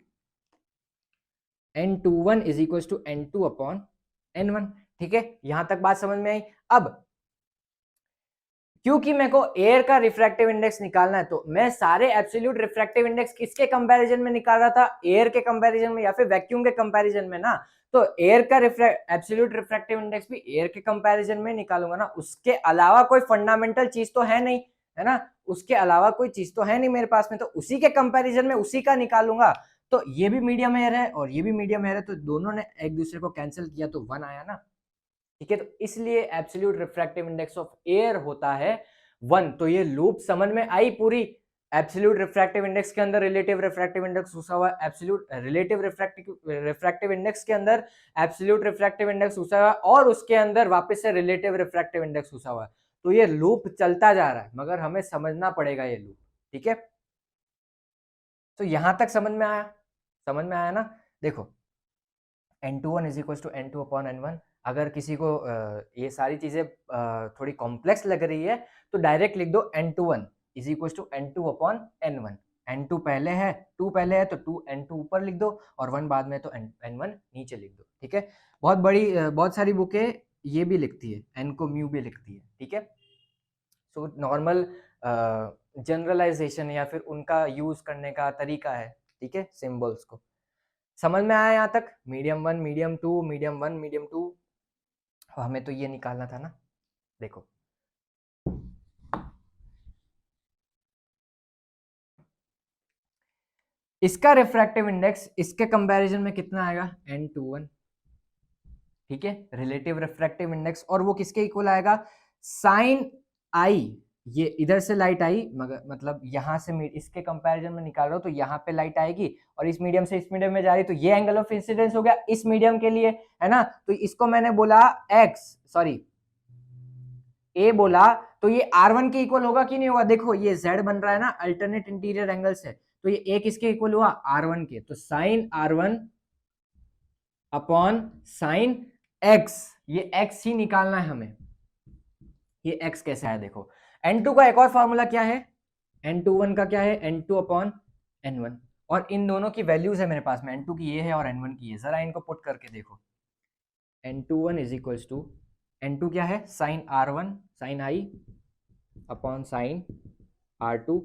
N21 is equal to N2 upon N1। ठीक है, यहां तक बात समझ में आई। अब क्योंकि मेरे को एयर का रिफ्रैक्टिव इंडेक्स निकालना है, तो मैं सारे एब्सोल्यूट रिफ्रैक्टिव इंडेक्स किसके कंपैरिजन में निकाल रहा था, एयर के कंपैरिजन में या फिर वैक्यूम के कंपैरिजन में ना। तो एयर का एब्सोल्यूट रिफ्रैक्टिव इंडेक्स भी एयर के कंपैरिजन में निकालूंगा ना, उसके अलावा कोई फंडामेंटल चीज तो है नहीं, है ना, उसके अलावा कोई चीज तो है नहीं मेरे पास में, तो उसी के कंपैरिजन में उसी का निकालूंगा। तो ये भी मीडियम एयर है और ये भी मीडियम एयर है, तो दोनों ने एक दूसरे को कैंसिल किया तो 1 आया ना। ठीक है, तो इसलिए absolute refractive index of air होता है 1। तो ये लूप समझ में आई पूरी। एब्सोल्यूट रिफ्रैक्टिव इंडेक्स के अंदर रिलेटिव रिफ्रैक्टिव इंडेक्स घुसा हुआ है, एब्सोल्यूट रिलेटिव रिफ्रैक्टिव इंडेक्स के अंदर एब्सोल्यूट रिफ्रैक्टिव इंडेक्स घुसा हुआ है, और उसके अंदर वापस से रिलेटिव रिफ्रैक्टिव इंडेक्स घुसा हुआ है। तो ये लूप चलता जा रहा है, मगर हमें समझना पड़ेगा ये लूप। ठीक है, तो यहां तक समझ में आया, समझ में आया ना। देखो N21 is equal to N2 upon N1। अगर किसी को ये सारी चीजें थोड़ी कॉम्प्लेक्स लग रही है, तो डायरेक्ट लिख दो N21 is equal to N2 upon N1। N2 पहले है, 2 पहले है, तो 2 N2 ऊपर लिख दो और 1 बाद में, तो N1 नीचे लिख दो। ठीक है, बहुत सारी बुकें ये भी लिखती है, N को म्यू भी लिखती है। ठीक है, सो नॉर्मल जनरलाइजेशन या फिर उनका यूज करने का तरीका है। ठीक है, सिंबल्स को। समझ में आया यहाँ तक? मीडियम 1, मीडियम 2, मीडियम 1, मीडियम 2, हमें तो ये निकालना था ना। देखो इसका रिफ्रैक्टिव इंडेक्स इसके कंपैरिजन में कितना आएगा? N21, ठीक है, रिलेटिव रिफ्रैक्टिव इंडेक्स, और वो किसके इक्वल आएगा? साइन आई, ये इधर से लाइट आई, मगर मतलब यहां से इसके कंपैरिजन में निकाल रहा हूं तो यहाँ पे लाइट आएगी और इस मीडियम से इस मीडियम में जा रही, तो ये एंगल ऑफ इंसिडेंस हो गया इस मीडियम के लिए, है ना। तो इसको मैंने बोला ए बोला, तो ये R1 के इक्वल होगा कि नहीं होगा? देखो ये Z बन रहा है ना, अल्टरनेट इंटीरियर एंगल से, तो ये ए किसके इक्वल हुआ? R1 के, तो sine R1 upon sine X, ये X ही निकालना है हमें। ये X कैसा है देखो, N2 का एक और फॉर्मूला क्या है? N21 का क्या है? N2 अपॉन N1, और इन दोनों की वैल्यूज है मेरे पास में, N2 की ये है और N1 की ये, जरा इनको पुट करके देखो। N21 is equals to, N2 क्या है? Sine R1 sine I upon sine R2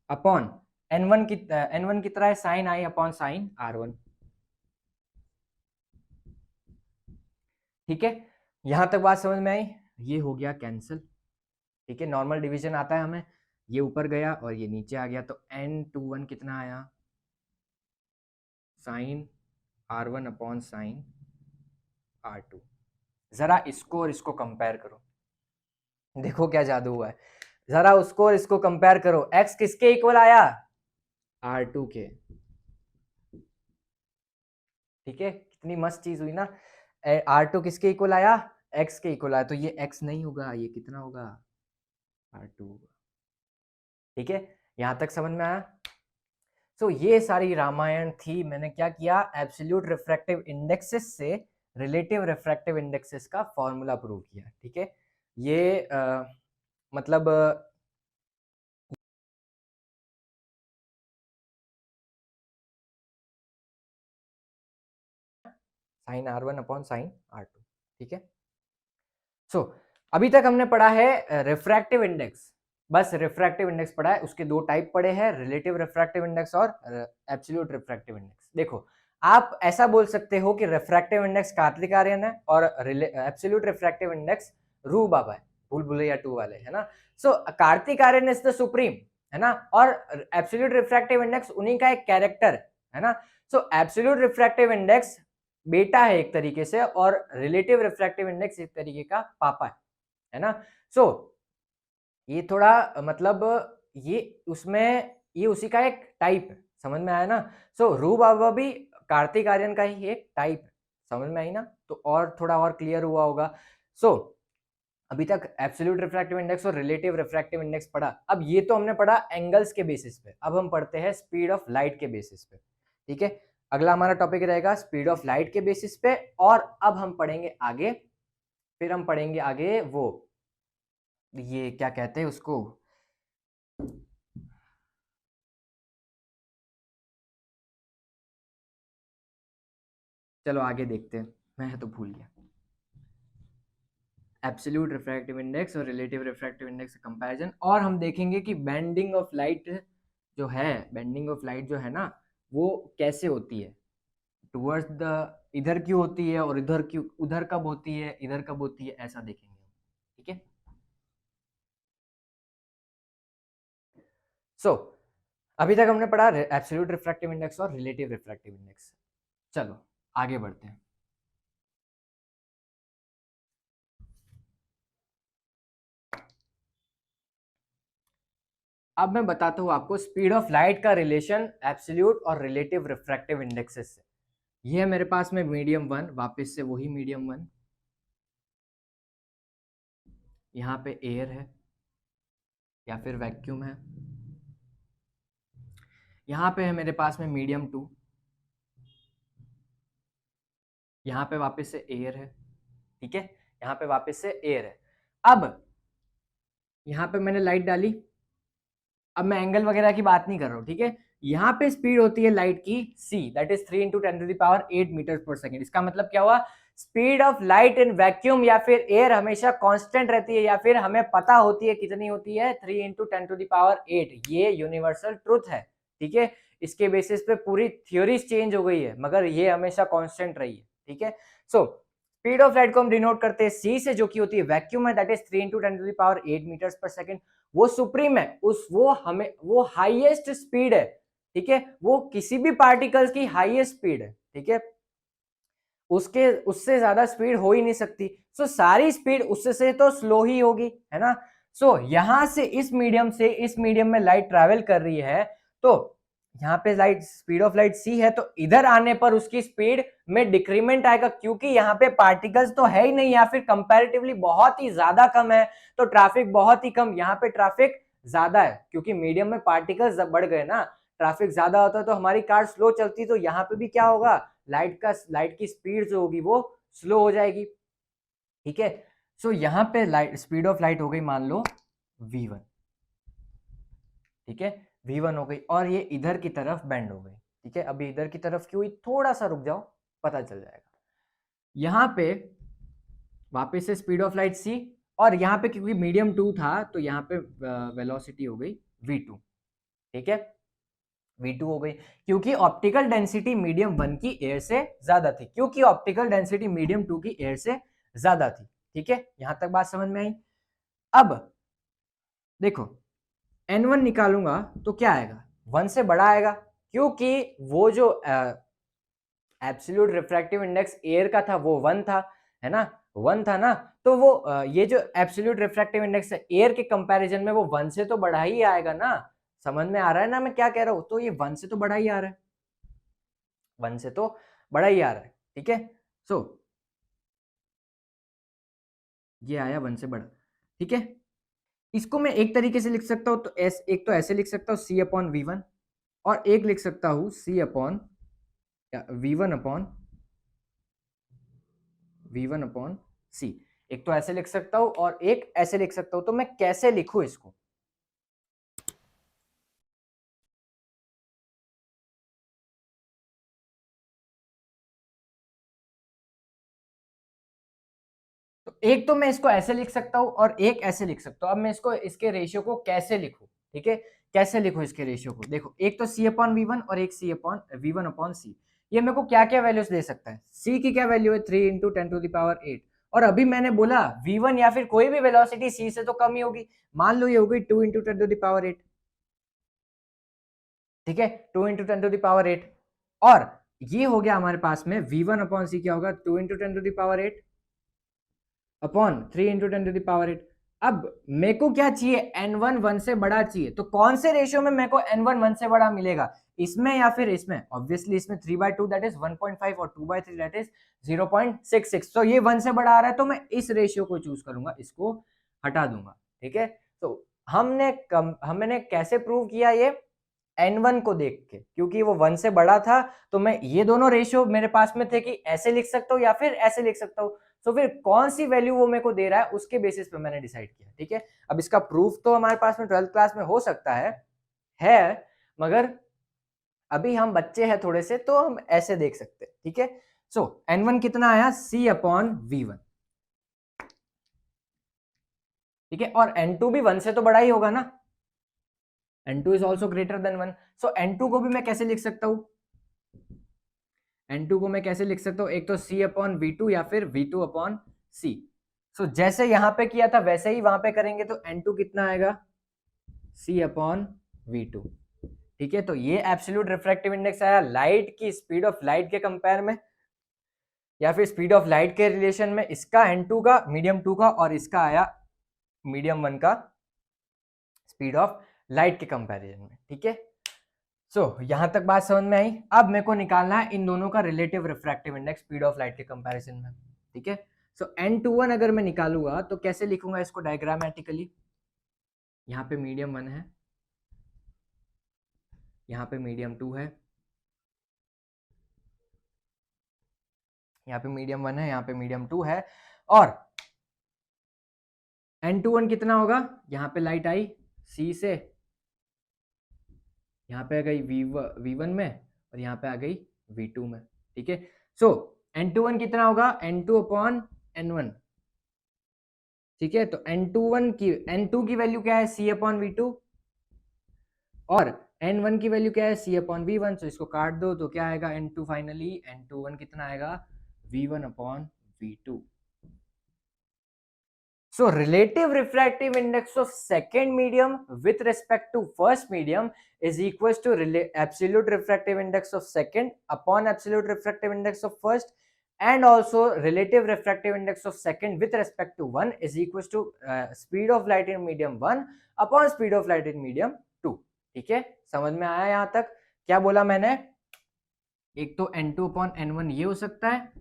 upon N1 कितना है? Sign I upon sine R1, ठीक है। यहां तक बात समझ में आई? ये हो गया कैंसिल, ठीक है, नॉर्मल डिवीजन आता है हमें, ये ऊपर गया और ये नीचे आ गया, तो N21 कितना आया? Sine R1 upon sine R2। जरा इसको और इसको कंपेयर करो, देखो क्या जादू हुआ है। जरा उसको और इसको कंपेयर करो, x किसके इक्वल आया? R2 के, ठीक है, कितनी मस्त चीज हुई ना। R2 किसके इक्वल आया? x के इक्वल आया, तो ये x नहीं होगा, ये कितना होगा? R2 होगा, ठीक है। यहां तक समझ में आया? तो ये सारी रामायण थी, मैंने क्या किया? एब्सोल्यूट रिफ्रैक्टिव इंडेक्सेस से रिलेटिव रिफ्रैक्टिव इंडेक्सेस का फॉर्मूला प्रूव किया, ठीक है। ये मतलब sign R1 upon sine R2, ठीक है। सो अभी तक हमने पढ़ा है रिफ्रैक्टिव इंडेक्स, बस रिफ्रैक्टिव इंडेक्स पढ़ा है, उसके दो टाइप पढ़े हैं, रिलेटिव रिफ्रैक्टिव इंडेक्स और एब्सोल्यूट रिफ्रैक्टिव इंडेक्स। देखो आप ऐसा बोल सकते हो कि रिफ्रैक्टिव इंडेक्स कार्तिक आर्यन है और एब्सोल्यूट रिफ्रैक्टिव इंडेक्स रू बाबा है, भूल भुलैया 2 वाले, है ना। So Kartik Aaryan is the supreme, है ना, और एब्सोल्यूट रिफ्रैक्टिव इंडेक्स उन्हीं का एक कैरेक्टर है ना। सो एब्सोल्यूट रिफ्रैक्टिव इंडेक्स बेटा है एक तरीके से, और रिलेटिव रिफ्रैक्टिव इंडेक्स एक तरीके का पापा है ना। सो ये थोड़ा मतलब ये उसमें ये उसी का एक टाइप है, समझ में आया ना। सो रू बाबा भी कार्तिक आर्यन का ही एक टाइप है, समझ में आई ना, तो और थोड़ा और क्लियर हुआ होगा। सो अभी तक एब्सोल्यूट रिफ्रैक्टिव इंडेक्स और रिलेटिव रिफ्रैक्टिव इंडेक्स पढ़ा। अब ये तो हमने पढ़ा एंगल्स के बेसिस पे, अब हम पढ़ते हैं स्पीड ऑफ लाइट के बेसिस पे, ठीक है। अगला हमारा टॉपिक रहेगा स्पीड ऑफ लाइट के बेसिस पे, और अब हम पढ़ेंगे आगे, फिर हम पढ़ेंगे आगे वो ये क्या कहते हैं उसको, चलो आगे देखते हैं, मैं तो भूल गया। एब्सोल्यूट रिफ्रैक्टिव इंडेक्स और रिलेटिव रिफ्रैक्टिव इंडेक्स का कंपैरिजन, और हम देखेंगे कि बेंडिंग ऑफ लाइट जो है, बेंडिंग ऑफ लाइट जो है ना, वो कैसे होती है टुवर्ड्स द, इधर क्यों होती है और इधर क्यों, उधर कब होती है इधर कब होती है, ऐसा देखेंगे, ठीक है। सो अभी तक हमने पढ़ा एब्सोल्यूट रिफ्रैक्टिव इंडेक्स और रिलेटिव रिफ्रैक्टिव इंडेक्स। चलो आगे बढ़ते हैं। अब मैं बताता हूं आपको स्पीड ऑफ लाइट का रिलेशन एब्सोल्यूट और रिलेटिव रिफ्रैक्टिव इंडेक्सेस से। ये है मेरे पास में मीडियम 1, वापस से वही मीडियम 1, यहाँ पे एयर है या फिर वैक्यूम है, यहाँ पे है मेरे पास में मीडियम 2, यहाँ पे वापस से एयर है, ठीक है, यहाँ पे वापस से एयर है। अब यहाँ पे मैंने लाइट डाली, अब मैं एंगल वगैरह की बात नहीं कर रहा हूँ, ठीक है। यहाँ पे स्पीड होती है लाइट की c, दैट इज 3 × 10⁸ मीटर पर सेकेंड। इसका मतलब क्या हुआ? Speed of light in vacuum या फिर एयर हमेशा कांस्टेंट रहती है, या फिर हमें पता होती है कितनी होती है, 3 × 10⁸। ये यूनिवर्सल ट्रुथ है, ठीक है। इसके बेसिस पे पूरी थ्योरीज चेंज हो गई है, मगर ये हमेशा कांस्टेंट रही है, ठीक है। सो स्पीड ऑफ लाइट को हम डिनोट करते हैं c से, जो कि होती है वैक्यूम है, दैट इज 3 × 10⁸ मीटर्स पर सेकंड। वो सुप्रीम है, वो हाईएस्ट स्पीड है, ठीक है, वो किसी भी पार्टिकल्स की हाईएस्ट स्पीड है, ठीक है, उससे ज्यादा स्पीड हो ही नहीं सकती। सो सारी स्पीड उससे से तो स्लो ही होगी, है ना। सो यहां से इस मीडियम में लाइट ट्रैवल कर रही है, तो यहाँ पे light speed of light c है, तो इधर आने पर उसकी स्पीड में डिक्रीमेंट आएगा, क्योंकि यहाँ पे पार्टिकल्स तो है ही नहीं, या फिर कंपैरेटिवली बहुत ही ज्यादा कम है, तो ट्रैफिक बहुत ही कम, यहाँ पे ट्रैफिक ज्यादा है, क्योंकि मीडियम में पार्टिकल्स बढ़ गए ना, ट्रैफिक ज्यादा होता है तो हमारी कार स्लो चलती, तो यहाँ पे भी क्या होगा, लाइट की स्पीड जो होगी वो स्लो हो जाएगी, ठीक है। सो यहाँ पे लाइट स्पीड ऑफ लाइट हो गई मान लो v1, ठीक है, v1 हो गई, और ये इधर की तरफ बेंड हो गई, ठीक है। अभी इधर की तरफ क्यों हुई, थोड़ा सा रुक जाओ, पता चल जाएगा। यहाँ पे वापस से स्पीड ऑफ लाइट c, और यहाँ पे क्योंकि मीडियम 2 था तो यहाँ पे वेलोसिटी हो गई v2, ठीक है, v2 हो गई, क्योंकि ऑप्टिकल डेंसिटी मीडियम 1 की एयर से ज्यादा थी, क्योंकि ऑप्टिकल डेंसिटी मीडियम 2 की एयर से ज्यादा थी, ठीक है। यहां तक बात समझ में आई। अब देखो n1 निकालूंगा तो क्या आएगा, 1 से बड़ा आएगा, क्योंकि वो जो एब्सोल्यूट रिफ्रैक्टिव इंडेक्स एयर का था वो 1 था, है ना, 1 था ना, तो वो ये जो एब्सोल्यूट रिफ्रैक्टिव इंडेक्स है एयर के कंपैरिजन में वो 1 से तो बड़ा ही आएगा ना। समझ में आ रहा है ना मैं क्या कह रहा हूं, तो ये 1 से तो बड़ा ही आ रहा है, 1 से तो बड़ा ही आ रहा है, ठीक है। सो ये आया 1 से बड़ा, ठीक है। इसको मैं एक तरीके से लिख सकता हूं, तो एक तो ऐसे लिख सकता हूं c/v1, और एक लिख सकता हूं v1/c। एक तो ऐसे लिख सकता हूं और एक ऐसे लिख सकता हूं, तो मैं कैसे लिखूं इसको, तो एक तो मैं इसको ऐसे लिख सकता हूं और एक ऐसे लिख सकता हूं। अब मैं इसके रेशियो को कैसे लिखूं, ठीक है, कैसे लिखूं इसके रेशियो को, देखो एक तो c/v1 और एक v1/c। ये मेरे को क्या क्या वैल्यूज दे सकता है, c की क्या वैल्यू है 3 × 10⁸, और अभी मैंने बोला v1 या फिर कोई भी वेलोसिटी c से तो कम ही होगी, मान लो ये होगी 2 × 10⁸, ठीक है, 2 × 10⁸, और ये हो गया हमारे पास में v1/c क्या होगा 2 × 10⁸ अपॉन 3 × 10⁸। अब मेरे को क्या चाहिए, n1 1 से बड़ा चाहिए, तो कौन से रेशियो में मेरे को n1 1 से बड़ा मिलेगा, इसमें या फिर इसमें, ऑब्वियसली इसमें 3/2 दैट इज 1.5 और 2/3 दैट इज 0.66, तो ये 1 से बड़ा आ रहा है, तो मैं इस रेशियो को चूज करूंगा, इसको हटा दूंगा, ठीक है। तो हमने कैसे प्रूव किया ये, n1 को देख के, क्योंकि वो 1 से बड़ा था, तो मैं ये दोनों रेशियो मेरे पास में थे कि ऐसे लिख सकता हूँ या फिर ऐसे लिख सकता हूँ, तो फिर कौन सी वैल्यू वो मेरे को दे रहा है उसके बेसिस पे मैंने डिसाइड किया, ठीक है। अब इसका प्रूफ तो हमारे पास में 12th क्लास में हो सकता है, मगर अभी हम बच्चे हैं थोड़े से, तो हम ऐसे देख सकते हैं, ठीक है। सो n1 कितना आया c/v1, ठीक है, और n2 भी 1 से तो बड़ा ही होगा ना, n2 is also greater than 1, so n2 को भी मैं कैसे लिख सकता हूं, n2 को मैं कैसे लिख सकता हूं, एक तो c/v2 या फिर v2/c। सो जैसे यहां पे किया था वैसे ही वहां पे करेंगे, तो n2 कितना आएगा c/v2, ठीक है। तो ये एब्सोल्यूट रिफ्रैक्टिव इंडेक्स आया लाइट की स्पीड ऑफ लाइट के कंपेयर में, या फिर स्पीड ऑफ लाइट के रिलेशन में, इसका n2 का मीडियम 2 का, और इसका आया मीडियम 1 का स्पीड ऑफ लाइट के कंपैरिजन में, ठीक है। सो यहां तक बात समझ में आई। अब मेरे को निकालना है इन दोनों का relative refractive index speed of light के कंपैरिजन में, ठीक है। सो n21 अगर मैं निकालूंगा तो कैसे लिखूंगा इसको डायग्रामेटिकली, यहाँ पे मीडियम 1 है, यहाँ पे मीडियम 2 है, यहाँ पे मीडियम 1 है, यहाँ पे मीडियम 2 है, और n21 कितना होगा, यहाँ पे लाइट आई c से, यहाँ पे आ गई v1 में, और यहाँ पे आ गई v2 में, ठीक है। सो n21 कितना होगा n2/n1, ठीक है। तो n2 की वैल्यू क्या है c/v2, और n1 की वैल्यू क्या है, c अपॉन v1, तो इसको काट दो तो क्या आएगा n2 फाइनली, n21 कितना आएगा v1 upon v2. So relative refractive index of second medium with respect to first medium is equals to absolute refractive index of second upon absolute refractive index of first, and also relative refractive index of second with respect to one is equals to speed of light in medium 1 upon speed of light in medium 2. ठीक है, समझ में आया यहाँ तक? क्या बोला मैंने? एक तो n2 अपॉन n1 ये हो सकता है,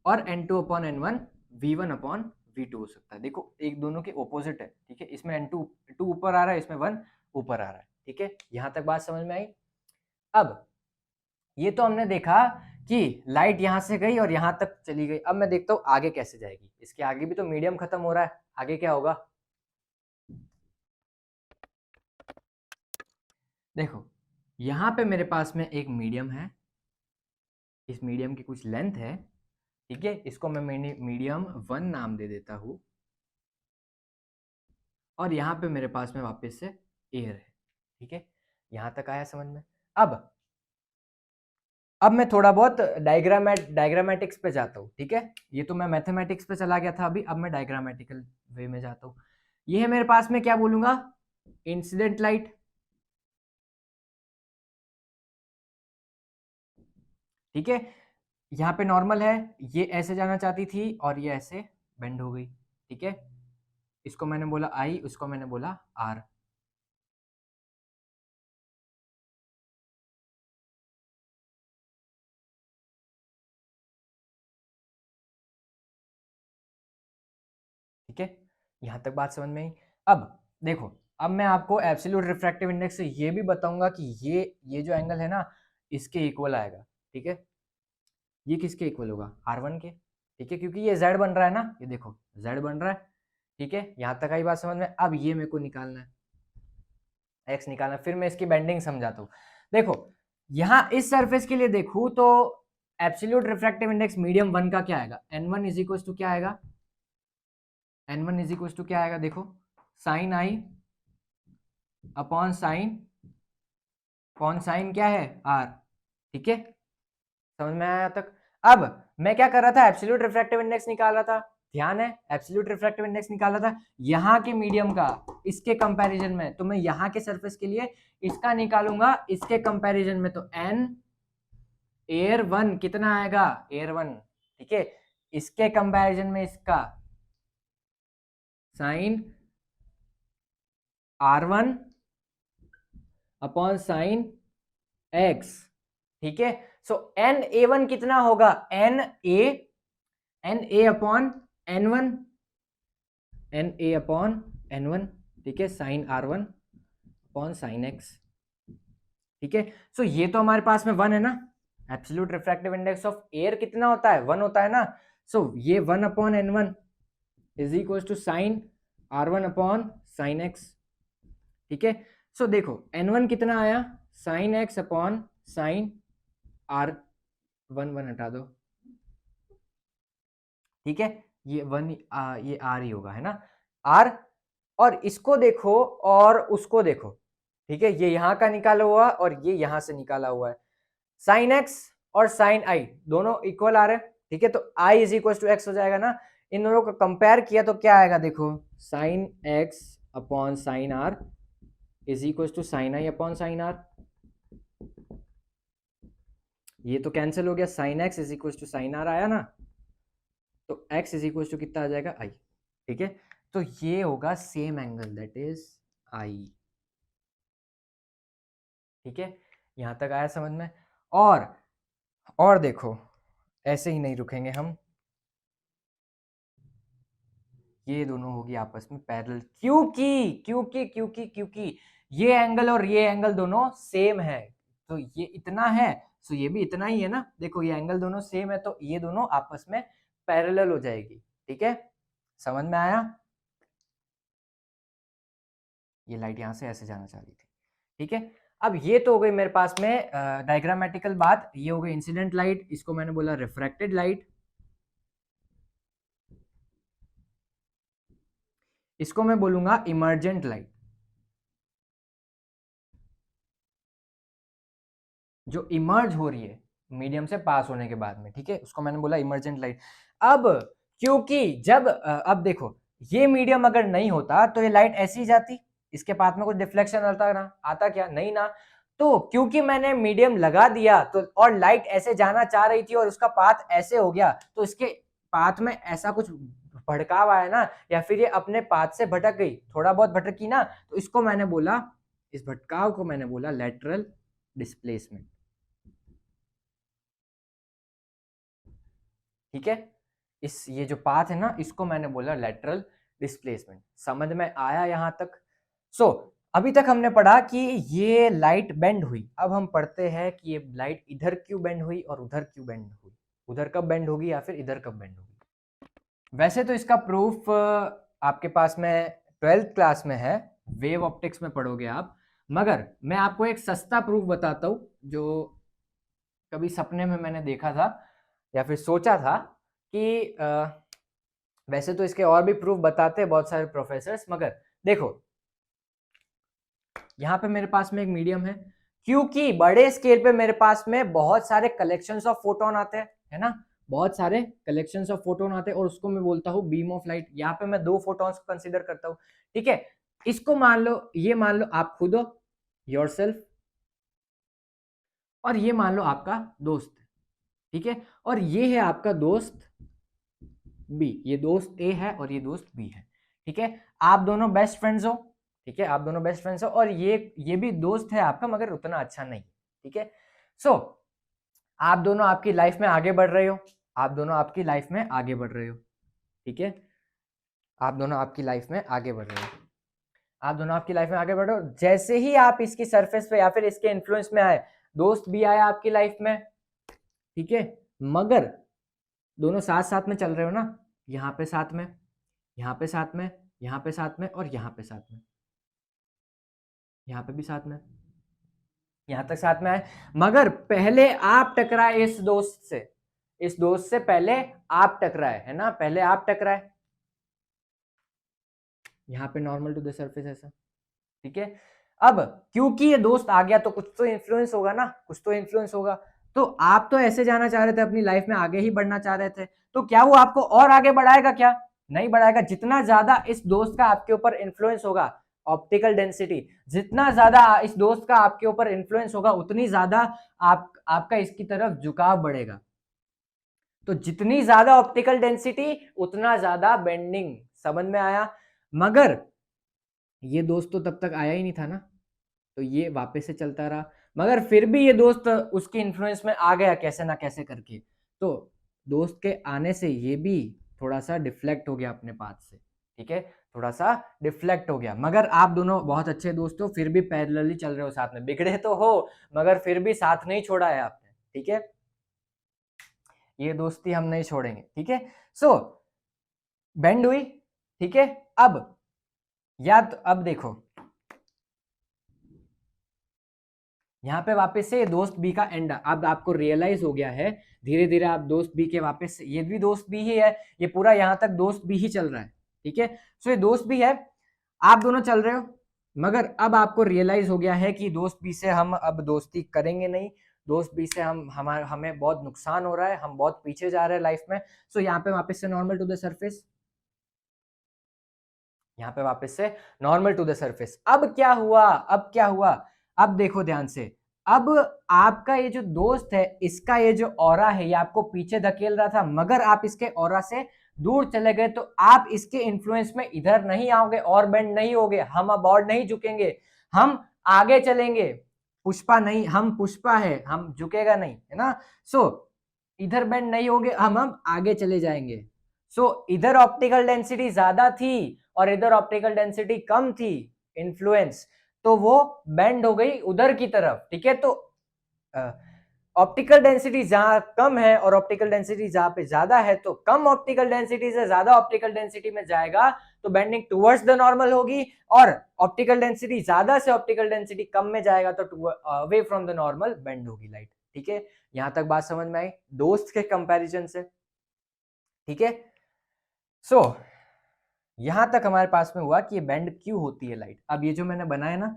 और n2 upon n1 v1 upon v2 हो सकता है. देखो एक दोनों के ऑपोजिट है, ठीक है, इसमें n2 2 ऊपर आ रहा है, इसमें 1 ऊपर आ रहा है. ठीक है, यहां तक बात समझ में आई? अब ये तो हमने देखा कि लाइट यहां से गई और यहां तक चली गई. अब मैं देखता हूं आगे कैसे जाएगी. इसके आगे भी तो मीडियम खत्म हो रहा है, आगे क्या होगा? देखो यहां पे मेरे पास में एक मीडियम है, इस मीडियम की कुछ लेंथ है, ठीक है, इसको मैं मीडियम 1 नाम दे देता हूं, और यहाँ पे मेरे पास में वापस से एयर है. ठीक है, यहाँ तक आया समझ में? अब मैं थोड़ा बहुत डायग्रामेटिक्स पे जाता हूँ. ठीक है, ये तो मैं मैथमेटिक्स पे चला गया था अभी, अब मैं डायग्रामेटिकल वे में जाता हूँ. ये है मेरे पास में, क्या बोलूंगा, इंसिडेंट लाइट. ठीक है, यहाँ पे नॉर्मल है, ये ऐसे जाना चाहती थी और ये ऐसे बेंड हो गई. ठीक है, इसको मैंने बोला आई, उसको मैंने बोला आर. ठीक है, यहां तक बात समझ में आई? अब देखो, अब मैं आपको एब्सोल्यूट रिफ्रैक्टिव इंडेक्स से ये भी बताऊंगा कि ये जो एंगल है ना, इसके इक्वल आएगा. ठीक है, ये किसके इक्वल होगा, R1 के. ठीक है, क्योंकि ये Z बन रहा है ना, ये देखो Z बन रहा है. ठीक है, यहां तक आई बात समझ में? अब ये मेरे को निकालना है, X निकालना है. फिर मैं इसकी बेंडिंग समझाता हूँ. देखो यहाँ इस सरफेस के लिए देखूँ तो एब्सोल्यूट रिफ्रैक्टिव इंडेक्स मीडियम 1 का क्या आएगा, n1 इज इक्वल टू क्या आएगा, n1 इज इक्वल टू क्या आएगा, देखो साइन आई अपॉन साइन, कौन साइन क्या है, R. ठीक है, समझ में आया तक? अब मैं क्या कर रहा था, एब्सोल्यूट रिफ्रैक्टिव इंडेक्स निकाल रहा था. ध्यान है, एब्सोल्यूट रिफ्रैक्टिव इंडेक्स निकाल रहा था यहाँ के मीडियम का इसके कंपैरिजन में. तो मैं यहाँ के सरफेस के लिए इसका निकालूंगा इसके कंपैरिजन में, तो n एयर 1 कितना आएगा, एयर 1. ठीक है, इसके कंपैरिजन में इसका sign R1 upon sine X. ठीक है, सो एन ए वन कितना होगा, N A upon n1, N A upon n1. ठीक है, sine R1 upon sine X. ठीक है, सो ये तो हमारे पास में 1 है ना. Absolute refractive index of air कितना होता है, 1 होता है ना. सो ये 1 upon n1 is equal to sine R1 upon sine X. ठीक है, सो देखो n1 कितना आया, sign X upon sine R1 हटा दो. ठीक है, ये 1 ये R ही होगा, है ना, R. और इसको देखो और उसको देखो. ठीक है, ये यहाँ का निकाला हुआ और ये यहाँ से निकाला हुआ है. साइन X और साइन I दोनों इक्वल आ रहे हैं. ठीक है, तो I is equal to X हो जाएगा ना. इन दोनों को कंपेयर किया तो क्या आएगा, देखो sine X upon sine R is equal to sine I upon sine R. ये तो कैंसिल हो गया, sine X is equal to sine R आया ना, तो X इज इक्वल टू कितना आ जाएगा, I. ठीक है, तो ये होगा same angle, that is I. ठीक है, यहां तक आया समझ में? और देखो ऐसे ही नहीं रुकेंगे हम, ये दोनों होगी आपस में पैरेलल, क्योंकि ये एंगल और ये एंगल दोनों सेम है. तो ये इतना है, सो ये भी इतना ही है ना. देखो ये एंगल दोनों सेम है, तो ये दोनों आपस में पैरेलल हो जाएगी. ठीक है, समझ में आया? ये लाइट यहां से ऐसे जाना चाह रही थी. ठीक है, अब ये तो हो गई मेरे पास में डायग्रामेटिकल बात. ये हो गई इंसिडेंट लाइट, इसको मैंने बोला रिफ्रैक्टेड लाइट. इसको मैं बोलूंगा इमर्जेंट लाइट. जो इमर्ज हो रही है मीडियम से पास होने के बाद में, ठीक है, उसको मैंने बोला इमर्जेंट लाइट। अब क्योंकि जब अब देखो ये मीडियम अगर नहीं होता तो ये लाइट ऐसी ही जाती, इसके पाथ में कुछ डिफ्लेक्शन आता ना, आता क्या, नहीं ना। तो क्योंकि मैंने मीडियम लगा दिया तो और लाइट ऐसे जाना चाह रही थी और उसका पाथ ऐसे हो गया, तो इसके पाथ में ऐसा कुछ भड़काव आया ना, या फिर ये अपने पाथ से भटक गई, थोड़ा बहुत भटकी ना, तो इसको मैंने बोला, इस भटकाव को मैंने बोला लेटरल डिस्प्लेसमेंट। ठीक है, इस ये जो पाथ है ना, इसको मैंने बोला लेटरल डिस्प्लेसमेंट। समझ में आया यहां तक? सो अभी तक हमने पढ़ा कि ये लाइट बेंड हुई। अब हम पढ़ते हैं कि ये लाइट इधर क्यों बेंड हुई और उधर क्यों बेंड हुई, उधर कब बेंड होगी या फिर इधर कब बेंड होगी। वैसे तो इसका प्रूफ आपके पास में 12th क्लास में है, वेव ऑप्टिक्स में पढ़ोगे आप, मगर मैं आपको एक सस्ता प्रूफ बताता हूँ जो कभी सपने में मैंने देखा था या फिर सोचा था कि वैसे तो इसके और भी प्रूफ बताते हैं बहुत सारे प्रोफेसर्स, मगर देखो यहाँ पे मेरे पास में एक मीडियम है, क्योंकि बड़े स्केल पे मेरे पास में बहुत सारे कलेक्शंस ऑफ फोटोन आते हैं, है ना, बहुत सारे कलेक्शंस ऑफ फोटोन आते हैं और उसको मैं बोलता हूँ बीम ऑफ लाइट। यहाँ पे मैं 2 फोटॉन्स को कंसीडर करता हूँ, ठीक है। इसको मान लो, ये मान लो आप खुद हो, योरसेल्फ, और ये मान लो आपका दोस्त, ठीक है, और ये है आपका दोस्त बी, ये दोस्त ए है और ये दोस्त बी है, ठीक है। आप दोनों बेस्ट फ्रेंड्स हो, ठीक है, आप दोनों बेस्ट फ्रेंड्स हो, और ये भी दोस्त है आपका मगर उतना अच्छा नहीं, ठीक है। सो आप दोनों आपकी लाइफ में आगे बढ़ रहे हो, आप दोनों आपकी लाइफ में आगे बढ़ रहे हो, ठीक है, आप दोनों आपकी लाइफ में आगे बढ़ रहे हो, आप दोनों आपकी लाइफ में आगे बढ़ रहे हो। जैसे ही आप इसकी सरफेस पे या फिर इसके इन्फ्लुएंस में आए, दोस्त भी आया आपकी लाइफ में, ठीक है, मगर दोनों साथ साथ में चल रहे हो ना, यहाँ पे साथ में, यहाँ पे साथ में, यहाँ पे साथ में और यहाँ पे साथ में, यहाँ पे भी साथ में, यहाँ तक साथ में आए, मगर पहले आप टकराए इस दोस्त से, इस दोस्त से पहले आप टकराए, है ना, पहले आप टकराए, यहाँ पे नॉर्मल टू द सरफेस ऐसा, ठीक है। अब क्योंकि ये दोस्त आ गया तो कुछ तो इन्फ्लुएंस होगा ना, कुछ तो इन्फ्लुएंस होगा। तो आप तो ऐसे जाना चाह रहे थे, अपनी लाइफ में आगे ही बढ़ना चाह रहे थे, तो क्या वो आपको और आगे बढ़ाएगा? क्या नहीं बढ़ाएगा। जितना ज्यादा इस दोस्त का आपके ऊपर इन्फ्लुएंस होगा, ऑप्टिकल डेंसिटी, जितना ज्यादा इस दोस्त का आपके ऊपर इन्फ्लुएंस होगा, उतनी ज्यादा आपका इसकी तरफ झुकाव बढ़ेगा। तो जितनी ज्यादा ऑप्टिकल डेंसिटी उतना ज्यादा बेंडिंग। समझ में आया? मगर ये दोस्त तो तब तक आया ही नहीं था ना, तो ये वापस से चलता रहा, मगर फिर भी ये दोस्त उसके इन्फ्लुएंस में आ गया कैसे ना कैसे करके, तो दोस्त के आने से ये भी थोड़ा सा डिफ्लेक्ट हो गया अपने पाथ से, ठीक है, थोड़ा सा डिफ्लेक्ट हो गया। मगर आप दोनों बहुत अच्छे दोस्त हो, फिर भी पैरेलली चल रहे हो साथ में, बिगड़े तो हो मगर फिर भी साथ नहीं छोड़ा है आपने, ठीक है, ये दोस्ती हम नहीं छोड़ेंगे, ठीक है। सो बेंड हुई, ठीक है। अब अब देखो यहाँ पे वापस से दोस्त बी का एंड, अब आपको रियलाइज हो गया है धीरे धीरे, आप दोस्त बी के वापस, ये भी दोस्त बी ही है, ये पूरा यहाँ तक दोस्त बी ही चल रहा है, ठीक है। सो ये दोस्त बी है, आप दोनों चल रहे हो, मगर अब आपको रियलाइज हो गया है कि दोस्त बी से हम अब दोस्ती करेंगे नहीं, दोस्त बी से हमें बहुत नुकसान हो रहा है, हम बहुत पीछे जा रहे हैं लाइफ में। सो यहाँ पे वापस से नॉर्मल टू द सरफेस, यहाँ पे वापस से नॉर्मल टू द सरफेस। अब क्या हुआ, अब क्या हुआ, अब देखो ध्यान से, अब आपका ये जो दोस्त है, इसका ये जो ऑरा है, ये आपको पीछे धकेल रहा था, मगर आप इसके ऑरा से दूर चले गए, तो आप इसके इन्फ्लुएंस में इधर नहीं आओगे और बेंड नहीं होगे, हम अब और नहीं झुकेंगे, हम आगे चलेंगे। पुष्पा नहीं, हम पुष्पा है, हम झुकेगा नहीं, है ना। सो इधर बेंड नहीं होगे, हम आगे चले जाएंगे। सो इधर ऑप्टिकल डेंसिटी ज्यादा थी और इधर ऑप्टिकल डेंसिटी कम थी, इन्फ्लुएंस, तो वो बेंड हो गई उधर की तरफ, ठीक है। तो ऑप्टिकल डेंसिटी जहां कम है और ऑप्टिकल डेंसिटी जहां पे ज्यादा है, तो कम ऑप्टिकल डेंसिटी से ज्यादा ऑप्टिकल डेंसिटी में जाएगा तो बेंडिंग टुवर्ड्स द नॉर्मल होगी, और ऑप्टिकल डेंसिटी ज्यादा से ऑप्टिकल डेंसिटी कम में जाएगा तो away from the normal bend होगी लाइट, ठीक है। यहां तक बात समझ में आई दोस्त के कंपैरिजन से, ठीक है। सो यहां तक हमारे पास में हुआ कि ये बेंड क्यों होती है लाइट। अब ये जो मैंने बनाया ना,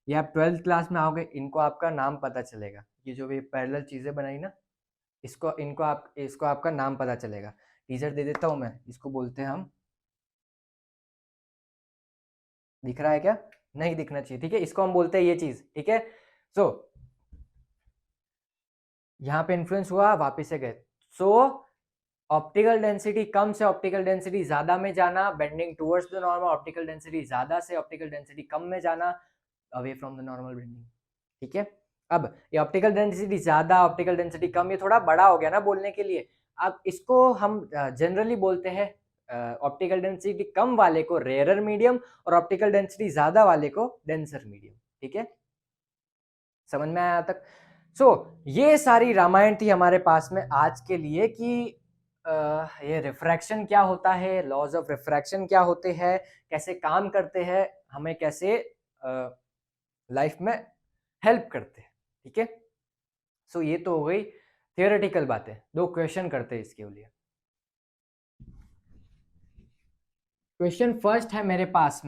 ये आप 12th क्लास में आओगे, इनको आपका नाम पता चलेगा। ये जो भी पैरेलल चीजें बनाई ना, इसको आपका नाम पता चलेगा। टीजर दे देता हूं मैं, इसको बोलते हैं हम, दिख रहा है क्या? नहीं दिखना चाहिए, ठीक है, इसको हम बोलते हैं ये चीज, ठीक है। सो यहाँ पे इन्फ्लुएंस हुआ, वापिस से गए। सो ऑप्टिकल डेंसिटी कम से ऑप्टिकल डेंसिटी ज्यादा में जाना, bending towards the normal, optical density ज्यादा से ऑप्टिकल डेंसिटी कम में जाना, away from the normal bending, ठीक है। अब ये ऑप्टिकल डेंसिटी ज्यादा, ऑप्टिकल डेंसिटी कम, ये थोड़ा बड़ा हो गया ना बोलने के लिए। अब इसको हम जनरली बोलते हैं ऑप्टिकल डेंसिटी कम वाले को रेयरर मीडियम, और ऑप्टिकल डेंसिटी ज्यादा वाले को डेंसर मीडियम, ठीक है। समझ में आया तक? ये सारी रामायण थी हमारे पास में आज के लिए कि ये रिफ्रैक्शन क्या होता है, लॉज ऑफ रिफ्रैक्शन क्या होते हैं, कैसे काम करते हैं, हमें कैसे लाइफ में हेल्प करते हैं, ठीक है। ये तो हो गई थियोरेटिकल बातें। 2 क्वेश्चन करते हैं इसके लिए। क्वेश्चन फर्स्ट है मेरे पास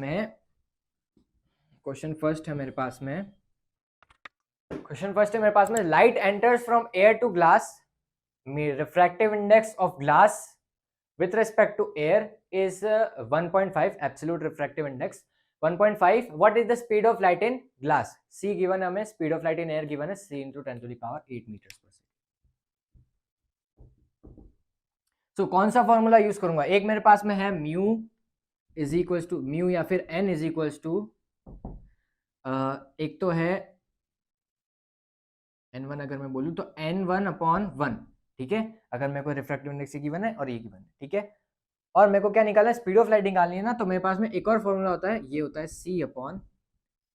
में, light enters from air to glass, refractive index of glass with respect to air is 1.5, absolute refractive index 1.5. what is the speed of light in glass? c given हमें, speed of light in air given है c into 10 to the power 8 meters per second. कौन सा formula use करूंगा? एक मेरे पास में है mu is equals to mu या फिर n इज इक्वल्स टू, एक तो है n1, अगर मैं बोलूं तो n1 अपॉन 1, ठीक है, अगर मेरे को रिफ्रैक्टिव इंडेक्स गिवन है और ये गिवन है, ठीक है। और मेरे को क्या निकालना है? स्पीड ऑफ लाइट निकालनी है ना, तो मेरे पास में एक और फॉर्मूला होता है, ये होता है c अपॉन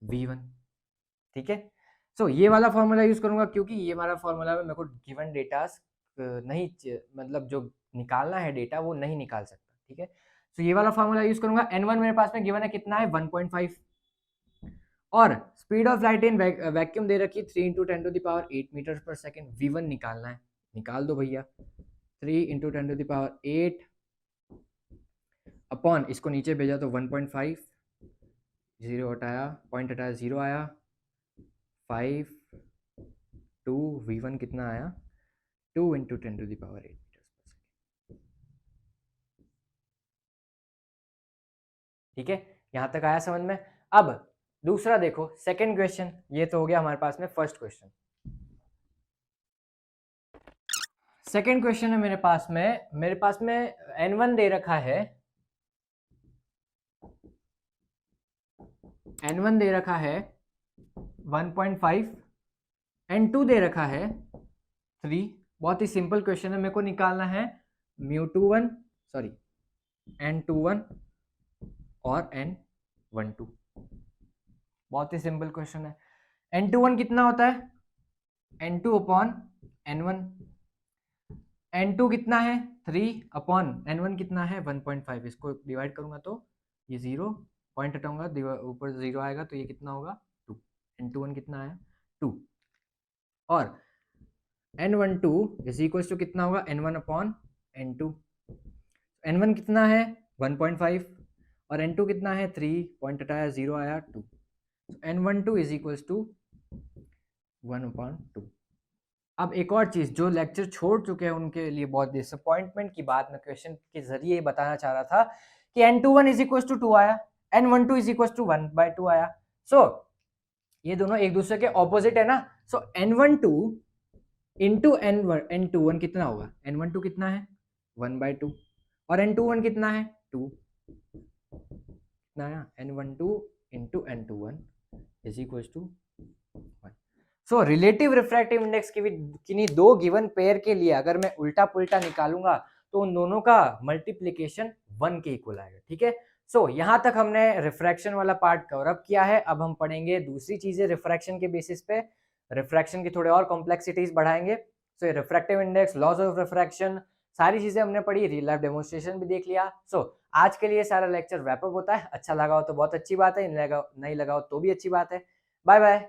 v1, ठीक है। ये वाला फॉर्मूला यूज करूंगा, क्योंकि ये वाला फॉर्मूला में मेरे को गिवन डेटा नहीं, मतलब जो निकालना है डेटा वो नहीं निकाल सकता, ठीक है। ये वाला फॉर्मूला यूज करूंगा। n1 मेरे पास में गिवन है कितना है? 1.5, और speed of light in vacuum दे रखी 3 into 10 to the power 8 meters per second। v1 निकालना है, निकाल दो भैया। 3 into 10 to the power 8 upon, इसको नीचे भेजा तो 1.5, 0 हटाया, पॉइंट हटाया, 0 आया, 5 2, v1 कितना आया? 2 into 10 to the power 8 meters per second, ठीक है। यहां तक आया समझ में? अब दूसरा देखो, सेकंड क्वेश्चन। ये तो हो गया हमारे पास में फर्स्ट क्वेश्चन। सेकंड क्वेश्चन है मेरे पास में n1 दे रखा है, n1 दे रखा है 1.5, n2 दे रखा है 3। बहुत ही सिंपल क्वेश्चन है, मेरे को निकालना है n21 और n12। बहुत ही सिंपल क्वेश्चन है। n21 कितना होता है? n2 upon n1। n2 कितना है? 3 अपॉन n1 कितना है? 1.5। इसको डिवाइड करूंगा तो ये 0, पॉइंट हटाऊंगा, ऊपर 0 आएगा, तो ये कितना होगा? 2। n21 कितना आया? 2। और n12 इज इक्वल टू कितना होगा? n1 upon n2। n1 कितना है? 1.5, और n2 कितना है? 3, पॉइंट हटाया, 0 आया, 2। n12 is equal to 1/2। अब एक और चीज, जो लेक्चर छोड़ चुके हैं उनके लिए बहुत डिसअपॉइंटमेंट की बात मैं क्वेश्चन के जरिए बताना चाह रहा था कि n21 इज इक्वल टू 2 आया, n12 इज इक्वल टू 1/2 आया। ये दोनों एक दूसरे के ऑपोजिट है ना। n12 इंटू n21 कितना होगा? n12 कितना है? 1/2, और n21 कितना है? 2। कितना आया? n12 into n21 is equal to 1। Relative refractive index की किन्हीं 2 गिवन पेयर के लिए अगर मैं उल्टा पुल्टा निकालूंगा तो उन दोनों का मल्टीप्लीकेशन 1 के इक्वल आएगा, ठीक है। यहां तक हमने रिफ्रैक्शन वाला पार्ट कवर अप किया है। अब हम पढ़ेंगे दूसरी चीजें रिफ्रैक्शन के बेसिस पे, रिफ्रैक्शन की थोड़े और कॉम्प्लेक्सिटीज बढ़ाएंगे। Refractive index, laws of refraction, सारी चीजें हमने पढ़ी, रियल लाइफ डेमोन्स्ट्रेशन भी देख लिया। आज के लिए सारा लेक्चर रैप अप होता है। अच्छा लगा हो तो बहुत अच्छी बात है, नहीं लगा हो तो भी अच्छी बात है। Bye bye.